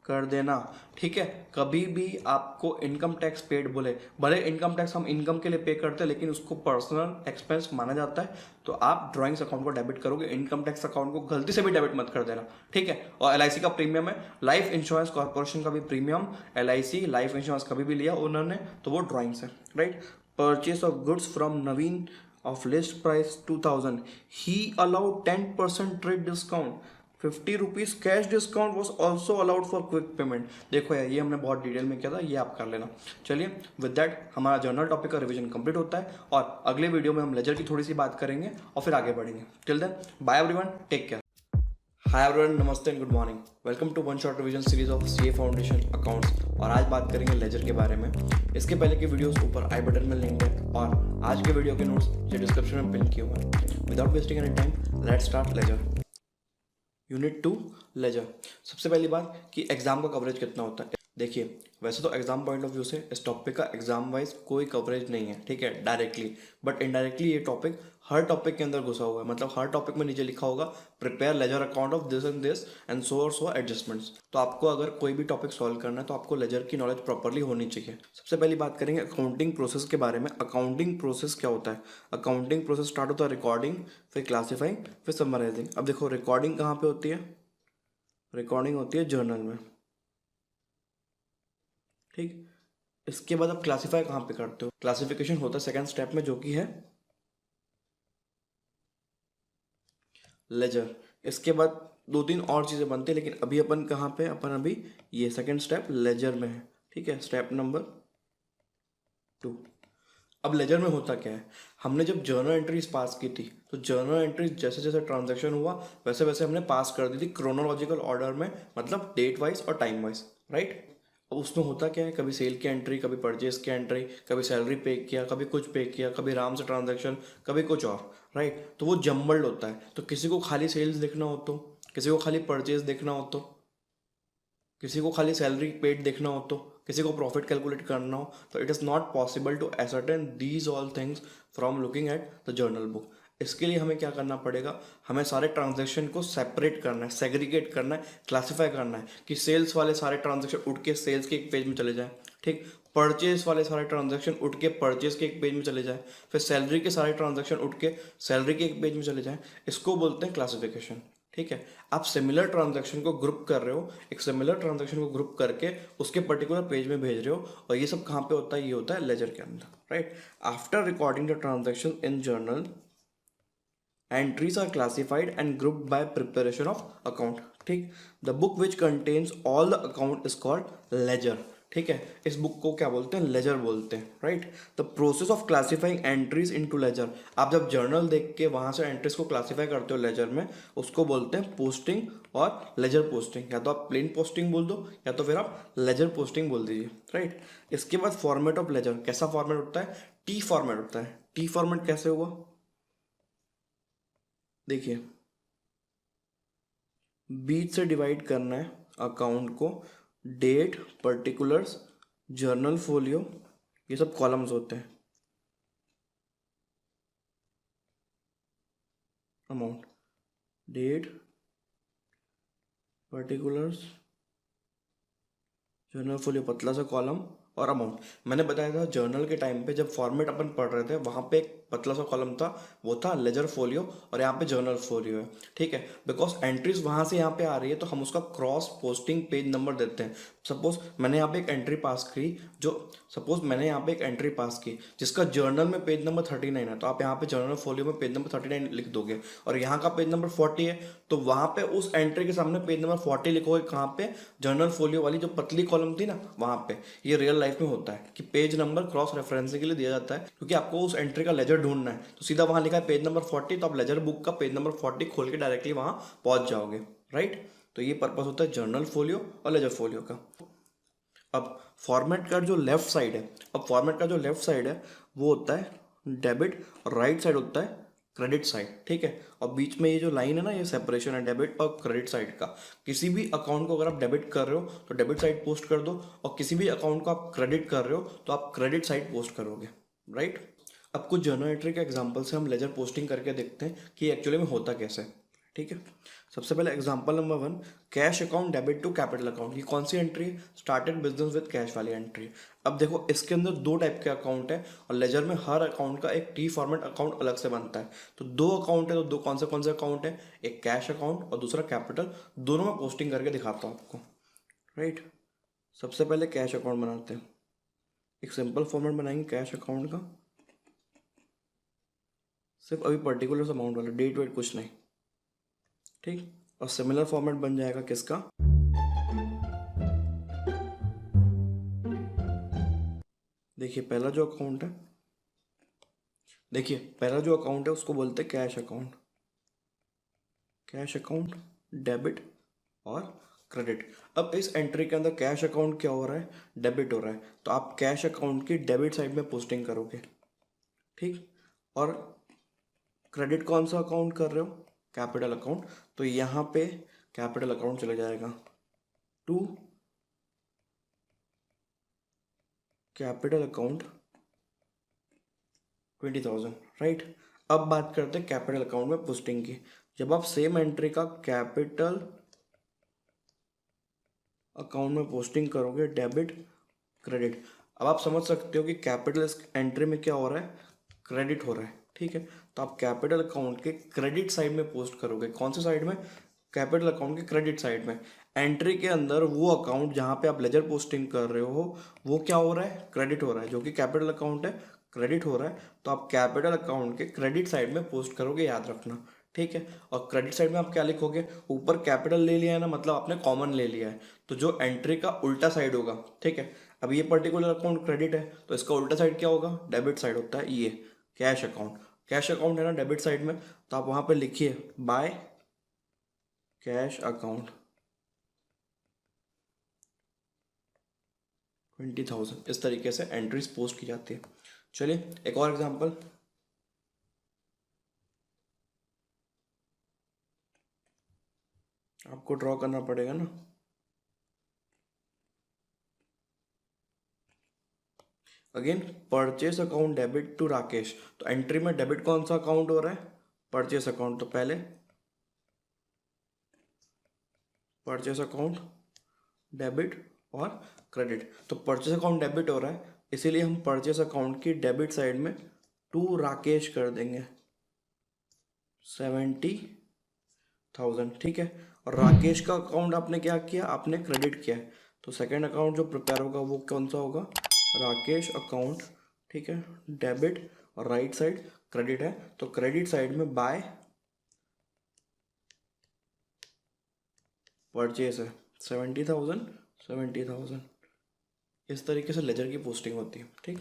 कर देना, ठीक है। कभी भी आपको इनकम टैक्स पेड बोले, भले इनकम टैक्स हम इनकम के लिए पे करते हैं, लेकिन उसको पर्सनल एक्सपेंस माना जाता है, तो आप ड्राइंग्स अकाउंट को डेबिट करोगे, इनकम टैक्स अकाउंट को गलती से भी डेबिट मत कर देना, ठीक है। और LIC का प्रीमियम है, लाइफ इंश्योरेंस कॉर्पोरेशन का भी प्रीमियम, LIC लाइफ इंश्योरेंस कभी भी लिया ओनर ने तो वो ड्राइंग्स है, right. Purchase of goods from Naveen of list price 2000, he allowed 10% trade discount, 50 rupees cash discount was also allowed for quick payment. देखो यार, ये हमने बहुत डिटेल में किया था, ये आप कर लेना। चलिए विद दैट हमारा जर्नल टॉपिक का रिवीजन कंप्लीट होता है, और अगले वीडियो में हम लेजर की थोड़ी सी बात करेंगे और फिर आगे बढ़ेंगे। Till then bye everyone, take care. Hi everyone, नमस्ते and good morning. Welcome to one shot revision series of CA foundation accounts, और आज बात करेंगे लेजर के बारे में। इसके पहले की वीडियोस ऊपर आई बटन में लिंक है, और आज के वीडियो के नोट्स जो डिस्क्रिप्शन में पिन किए हुए हैं। Without wasting any time, let's start ledger. Unit 2 ledger. सबसे पहली बात कि एग्जाम का कवरेज कितना होता है। देखिए वैसे तो एग्जाम पॉइंट ऑफ व्यू से इस टॉपिक का एग्जाम वाइज कोई कवरेज नहीं है, ठीक है, डायरेक्टली, बट इनडायरेक्टली ये टॉपिक हर टॉपिक के अंदर घुसा हुआ है। मतलब हर टॉपिक में नीचे लिखा होगा prepare ledger account of this and this and so और सो एडजस्टमेंट्स। तो आपको अगर कोई भी टॉपिक सॉल्व करना है तो आपको लेजर की नॉलेज प्रॉपरली होनी चाहिए। सबसे पहली बात करेंगे अकाउंटिंग प्रोसेस के बारे में। अकाउंटिंग प्रोसेस क्या होता है? अकाउंटिंग प्रोसेस स्टार्ट होता है रिकॉर्डिंग, फिर क्लासीफाइंग, फिर समराइजिंग। अब देखो रिकॉर्डिंग कहाँ पे होती है? रिकॉर्डिंग होती है जर्नल में, ठीक। इसके बाद आप क्लासीफाई कहाँ पे करते हो? क्लासिफिकेशन होता है सेकंड स्टेप में, जो कि है लेजर। इसके बाद 2-3 और चीज़ें बनती है, लेकिन अभी अपन कहाँ पे, अपन अभी ये सेकंड स्टेप लेजर में है, ठीक है, स्टेप नंबर 2। अब लेजर में होता क्या है, हमने जब जर्नल एंट्रीज पास की थी, तो जर्नल एंट्रीज जैसे जैसे ट्रांजैक्शन हुआ वैसे वैसे हमने पास कर दी थी क्रोनोलॉजिकल ऑर्डर में, मतलब डेट वाइज और टाइम वाइज, राइट। अब उसमें होता क्या है, कभी सेल की एंट्री, कभी परचेज की एंट्री, कभी सैलरी पे किया, कभी कुछ पे किया, कभी आराम से ट्रांजैक्शन, कभी कुछ और, राइट। तो वो जम्बल्ड होता है। तो किसी को खाली सेल्स देखना हो तो, किसी को खाली परचेज देखना हो तो, किसी को खाली सैलरी पेड देखना हो तो, किसी को प्रॉफिट कैलकुलेट करना हो तो it is not possible to ascertain these all things from looking at the journal book. इसके लिए हमें क्या करना पड़ेगा, हमें सारे ट्रांजेक्शन को सेपरेट करना है, सेग्रीगेट करना है, क्लासीफाई करना है कि सेल्स वाले सारे ट्रांजेक्शन उठ के सेल्स के एक पेज में चले जाए, ठीक। परचेज वाले सारे ट्रांजेक्शन उठ के परचेज के एक पेज में चले जाए, फिर सैलरी के सारे ट्रांजेक्शन उठ के सैलरी के एक पेज में चले जाए। इसको बोलते हैं क्लासिफिकेशन, ठीक है। आप सिमिलर ट्रांजैक्शन को ग्रुप कर रहे हो, एक सिमिलर ट्रांजैक्शन को ग्रुप करके उसके पर्टिकुलर पेज में भेज रहे हो, और ये सब कहाँ पे होता है, ये होता है लेजर के अंदर, right. After recording the transaction in journal, entries are classified and grouped by preparation of account, ठीक। The book which contains all the account is called ledger, ठीक है। इस बुक को क्या बोलते हैं, लेजर बोलते हैं, right. The process of classifying entries into ledger, आप जब जर्नल देख के वहां से एंट्रीज को क्लासिफाई करते हो लेजर में, उसको बोलते हैं पोस्टिंग और लेजर पोस्टिंग। या तो आप प्लेन पोस्टिंग बोल दो या तो फिर आप लेजर पोस्टिंग बोल दीजिए, राइट। इसके बाद फॉर्मेट ऑफ लेजर, कैसा फॉर्मेट होता है, टी फॉर्मेट होता है। टी फॉर्मेट कैसे हुआ, देखिए, बीच से डिवाइड करना है अकाउंट को, डेट, पर्टिकुलर्स, जर्नल फोलियो, ये सब कॉलम्स होते हैं। Amount, date, particulars, journal folio पतला सा कॉलम, और अमाउंट। मैंने बताया था जर्नल के टाइम पे जब फॉर्मेट अपन पढ़ रहे थे वहाँ पे एक पतला सा कॉलम था, वो था लेजर फोलियो, और यहाँ पे जर्नल फोलियो है, ठीक है। बिकॉज एंट्रीज वहाँ से यहाँ पे आ रही है तो हम उसका क्रॉस पोस्टिंग पेज नंबर देते हैं। सपोज मैंने यहाँ पे एक एंट्री पास की, जिसका जर्नल में पेज नंबर 39 है, तो आप यहाँ पे जर्नल फोलियो में पेज नंबर 39 लिख दोगे, और यहाँ का पेज नंबर 40 है तो वहाँ पे उस एंट्री के सामने पेज नंबर 40 लिखोगे, कहाँ पे, जर्नल फोलियो वाली जो पतली कॉलम थी ना वहाँ पे। ये रियल लाइफ में होता है कि पेज नंबर क्रॉस रेफरेंसिंग के लिए दिया जाता है, क्योंकि आपको उस एंट्री का लेजर ढूंढना है, तो सीधा वहाँ लिखा है पेज नंबर 40, तो आप लेजर बुक का पेज नंबर 40 खोल के डायरेक्टली वहाँ पहुँच जाओगे, राइट। तो ये पर्पस होता है जर्नल फोलियो और लेजर फोलियो का। अब फॉर्मेट का जो लेफ्ट साइड है, वो होता है डेबिट, और राइट साइड होता है क्रेडिट साइड, ठीक है। और बीच में ये जो लाइन है ना, ये सेपरेशन है डेबिट और क्रेडिट साइड का। किसी भी अकाउंट को अगर आप डेबिट कर रहे हो तो डेबिट साइड पोस्ट कर दो, और किसी भी अकाउंट को आप क्रेडिट कर रहे हो तो आप क्रेडिट साइड पोस्ट करोगे, राइट। अब कुछ जर्नल एंट्री के एग्जाम्पल से हम लेजर पोस्टिंग करके देखते हैं कि एक्चुअली में होता कैसे, ठीक है। सबसे पहले example number 1, cash account debit to capital account. ये कौन सी एंट्री है, स्टार्टेड बिजनेस विद कैश वाली एंट्री। अब देखो इसके अंदर दो टाइप के अकाउंट है, और लेजर में हर अकाउंट का एक टी फॉर्मेट अकाउंट अलग से बनता है। तो दो अकाउंट है, तो दो कौन से अकाउंट है, एक कैश अकाउंट और दूसरा कैपिटल। दोनों में पोस्टिंग करके दिखाता हूँ आपको, राइट। सबसे पहले कैश अकाउंट बनाते हैं, एक सिंपल फॉर्मेट बनाएंगे कैश अकाउंट का, सिर्फ अभी पर्टिकुलर अमाउंट वाला, डेट वेट कुछ नहीं, ठीक। और सिमिलर फॉर्मेट बन जाएगा किसका, देखिए पहला जो अकाउंट है, उसको बोलते हैं cash account. Cash account debit और क्रेडिट। अब इस एंट्री के अंदर कैश अकाउंट क्या हो रहा है, डेबिट हो रहा है, तो आप कैश अकाउंट की डेबिट साइड में पोस्टिंग करोगे, ठीक। और क्रेडिट कौन सा अकाउंट कर रहे हो, कैपिटल अकाउंट, तो यहाँ पे कैपिटल अकाउंट चला जाएगा टू कैपिटल अकाउंट 20,000, राइट। अब बात करते हैं कैपिटल अकाउंट में पोस्टिंग की। जब आप सेम एंट्री का कैपिटल अकाउंट में पोस्टिंग करोगे, डेबिट क्रेडिट, अब आप समझ सकते हो कि कैपिटल एंट्री में क्या हो रहा है, क्रेडिट हो रहा है, ठीक है। तो आप कैपिटल अकाउंट के क्रेडिट साइड में पोस्ट करोगे, कौन से साइड में, कैपिटल अकाउंट के क्रेडिट साइड में। एंट्री के अंदर वो अकाउंट जहाँ पे आप लेजर पोस्टिंग कर रहे हो वो क्या हो रहा है, क्रेडिट हो रहा है, जो कि कैपिटल अकाउंट है, क्रेडिट हो रहा है, तो आप कैपिटल अकाउंट के क्रेडिट साइड में पोस्ट करोगे, याद रखना, ठीक है। और क्रेडिट साइड में आप क्या लिखोगे, ऊपर कैपिटल ले लिया है ना, मतलब आपने कॉमन ले लिया है, तो जो एंट्री का उल्टा साइड होगा, ठीक है। अब ये पर्टिकुलर अकाउंट क्रेडिट है तो इसका उल्टा साइड क्या होगा, डेबिट साइड होता है, ये कैश अकाउंट। कैश अकाउंट है ना डेबिट साइड में, तो आप वहाँ पे लिखिए बाय कैश अकाउंट 20,000। इस तरीके से एंट्रीज पोस्ट की जाती है। चलिए एक और एग्जांपल, आपको ड्रॉ करना पड़ेगा ना, again purchase account debit to Rakesh, तो एंट्री में डेबिट कौन सा अकाउंट हो रहा है, परचेस अकाउंट। तो पहले परचेस अकाउंट डेबिट और क्रेडिट, तो परचेस अकाउंट डेबिट हो रहा है, इसीलिए हम परचेस अकाउंट की डेबिट साइड में टू राकेश कर देंगे 70,000, ठीक है। और राकेश का अकाउंट आपने क्या किया, आपने क्रेडिट किया है, तो सेकेंड अकाउंट जो प्रिपेयर होगा वो कौन सा होगा, राकेश अकाउंट, ठीक है, डेबिट, और राइट साइड क्रेडिट है, तो क्रेडिट साइड में बाय परचेस है 70,000। इस तरीके से लेजर की पोस्टिंग होती है, ठीक।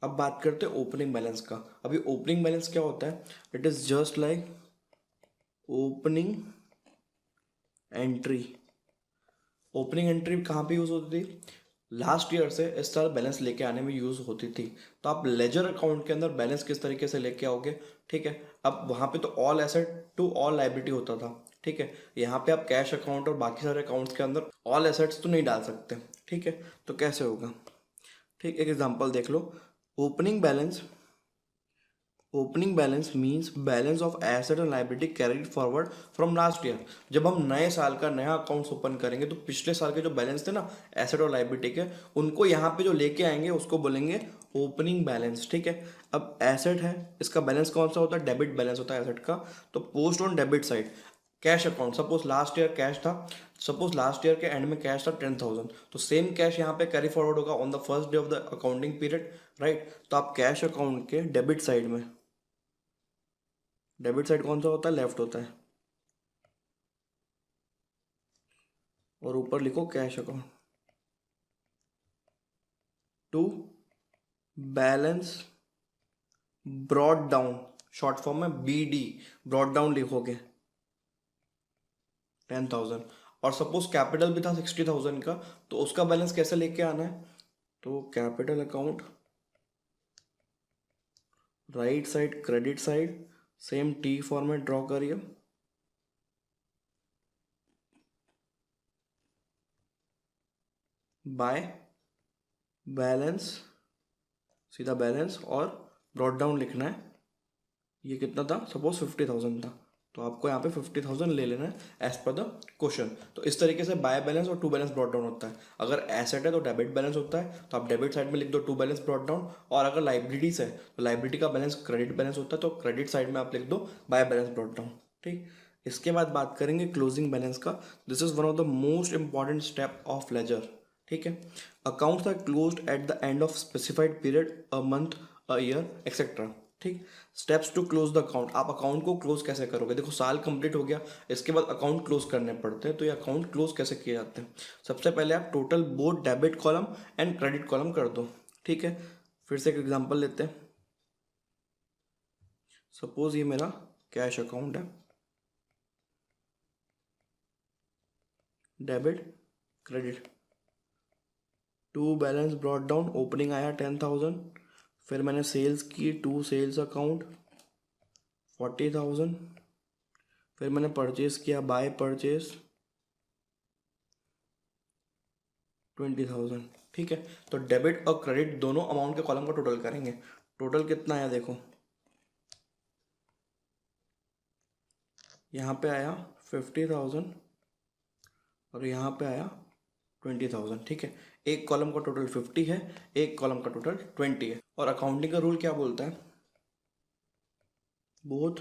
अब बात करते हैं ओपनिंग बैलेंस का। अभी ओपनिंग बैलेंस क्या होता है, it is just like opening entry. Opening entry कहाँ पे यूज होती थी, लास्ट ईयर से इस साल बैलेंस लेके आने में यूज होती थी। तो आप लेजर अकाउंट के अंदर बैलेंस किस तरीके से लेके आओगे, ठीक है। अब वहाँ पे तो all asset to all liability होता था, ठीक है। यहाँ पे आप कैश अकाउंट और बाकी सारे अकाउंट्स के अंदर ऑल एसेट्स तो नहीं डाल सकते, ठीक है। तो कैसे होगा, ठीक, एक एग्जांपल देख लो। Opening balance, opening balance means balance of asset and liability carried forward from last year. जब हम नए साल का नया अकाउंट्स ओपन करेंगे तो पिछले साल के जो बैलेंस थे ना एसेट और लायबिलिटी के, उनको यहाँ पे जो लेके आएंगे उसको बोलेंगे ओपनिंग बैलेंस, ठीक है। अब एसेट है, इसका बैलेंस कौन सा होता है, डेबिट बैलेंस होता है एसेट का। तो post on debit side cash account, suppose last year cash था, सपोज लास्ट ईयर के एंड में कैश था 10,000, तो सेम कैश यहाँ पे कैरी फॉरवर्ड होगा on the first day of the accounting period, right. तो आप कैश अकाउंट के डेबिट साइड में, डेबिट साइड कौन सा होता है, लेफ्ट होता है, और ऊपर लिखो cash account to balance brought down, short form में BD, ब्रॉड डाउन लिखोगे 10,000। और सपोज कैपिटल भी था 60,000 का, तो उसका बैलेंस कैसे लेके आना है, तो capital account right side credit side, same T format draw करिए, बाय बैलेंस, सीधा बैलेंस, और ब्रॉड डाउन लिखना है। ये कितना था, सपोज 50,000 था, तो आपको यहाँ पे 50,000 ले लेना है एज पर द क्वेश्चन। तो इस तरीके से बाय बैलेंस और टू बैलेंस ब्रॉड डाउन होता है। अगर एसेट है तो डेबिट बैलेंस होता है, तो आप डेबिट साइड में लिख दो टू बैलेंस ब्रॉड डाउन, और अगर लाइबिलिटीज है तो लाइबिलिटी का बैलेंस क्रेडिट बैलेंस होता है, तो क्रेडिट साइड में आप लिख दो बाय बैलेंस ब्रॉड डाउन, ठीक। इसके बाद बात करेंगे क्लोजिंग बैलेंस का। This is one of the most important step of ledger, ठीक है। Accounts are closed at the end of specified period, a month, a year, etcetera, ठीक। Steps to close the account, आप account को close कैसे करोगे, देखो साल complete हो गया, इसके बाद अकाउंट क्लोज करने पड़ते हैं। तो ये अकाउंट क्लोज कैसे किए जाते हैं, सबसे पहले आप total both debit column and credit column कर दो, ठीक है। फिर से एक एग्जांपल लेते हैं, सपोज ये मेरा कैश अकाउंट है, debit credit, to balance brought down, opening आया 10,000, फिर मैंने सेल्स की, टू सेल्स अकाउंट 40,000, फिर मैंने परचेस किया, बाय परचेस 20,000, ठीक है। तो डेबिट और क्रेडिट दोनों अमाउंट के कॉलम का टोटल करेंगे, टोटल कितना आया देखो, यहाँ पे आया 50,000 और यहाँ पे आया 20,000, ठीक है। एक कॉलम का टोटल 50 है, एक कॉलम का टोटल 20 है। और अकाउंटिंग का रूल क्या बोलता है, both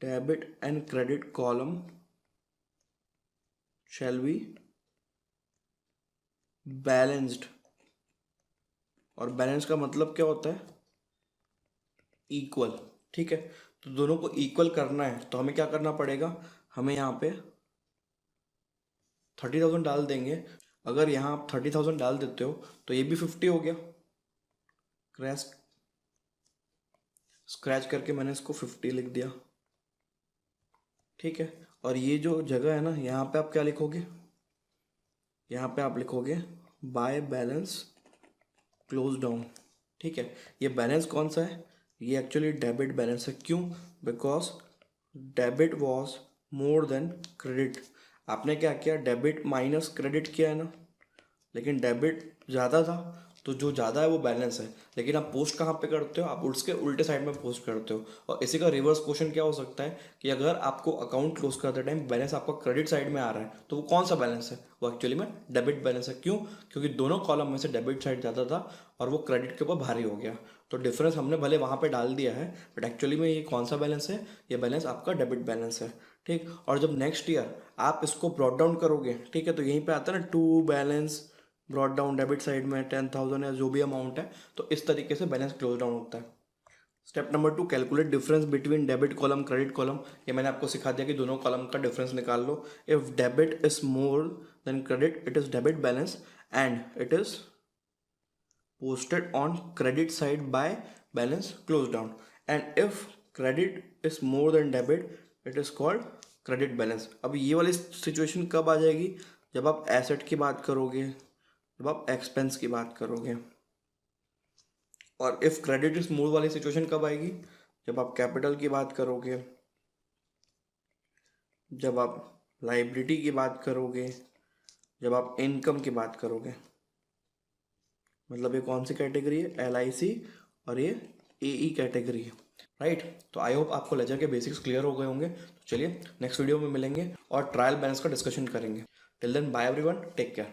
debit and credit column shall be balanced. और बैलेंस का मतलब क्या होता है, इक्वल, ठीक है। तो दोनों को इक्वल करना है तो हमें क्या करना पड़ेगा, हमें यहाँ पे 30,000 डाल देंगे। अगर यहाँ आप 30,000 डाल देते हो तो ये भी 50 हो गया, स्क्रैच करके मैंने इसको 50 लिख दिया, ठीक है। और ये जो जगह है ना, यहाँ पे आप क्या लिखोगे, यहाँ पे आप लिखोगे बाय बैलेंस क्लोज डाउन, ठीक है। ये बैलेंस कौन सा है, ये एक्चुअली डेबिट बैलेंस है, क्यों, because debit was more than credit. आपने क्या किया, डेबिट माइनस क्रेडिट किया है ना, लेकिन डेबिट ज़्यादा था तो जो ज़्यादा है वो बैलेंस है, लेकिन आप पोस्ट कहाँ पे करते हो, आप उसके उल्टे साइड में पोस्ट करते हो। और इसी का रिवर्स क्वेश्चन क्या हो सकता है कि अगर आपको अकाउंट क्लोज करते टाइम बैलेंस आपका क्रेडिट साइड में आ रहा है, तो वो कौन सा बैलेंस है, वो एक्चुअली में डेबिट बैलेंस है। क्यों? क्योंकि दोनों कॉलम में से डेबिट साइड ज़्यादा था और वो क्रेडिट के ऊपर भारी हो गया। तो डिफरेंस हमने भले वहाँ पे डाल दिया है, बट एक्चुअली में ये कौन सा बैलेंस है, ये बैलेंस आपका डेबिट बैलेंस है। ठीक, और जब नेक्स्ट ईयर आप इसको ब्रॉट डाउन करोगे, ठीक है, तो यहीं पे आता है ना to balance brought down debit side में 10,000 या जो भी अमाउंट है, तो इस तरीके से बैलेंस क्लोज डाउन होता है। Step number 2, calculate difference between debit column credit column. ये मैंने आपको सिखा दिया कि दोनों कॉलम का डिफरेंस निकाल लो। If debit is more than credit, it is debit balance and it is posted on credit side by balance closed down, and if credit is more than debit, it is called credit balance। अब ये वाली situation कब आ जाएगी, जब आप asset की बात करोगे, जब आप एक्सपेंस की बात करोगे। और इफ क्रेडिट इज मोर वाली सिचुएशन कब आएगी, जब आप कैपिटल की बात करोगे, जब आप लाइबिलिटी की बात करोगे, जब आप इनकम की बात करोगे। मतलब ये कौन सी कैटेगरी है, LIC, और ये AE कैटेगरी है, राइट। तो आई होप आपको लेजर के बेसिक्स क्लियर हो गए होंगे। तो चलिए नेक्स्ट वीडियो में मिलेंगे और ट्रायल बैलेंस का डिस्कशन करेंगे। Till then bye everyone, take care.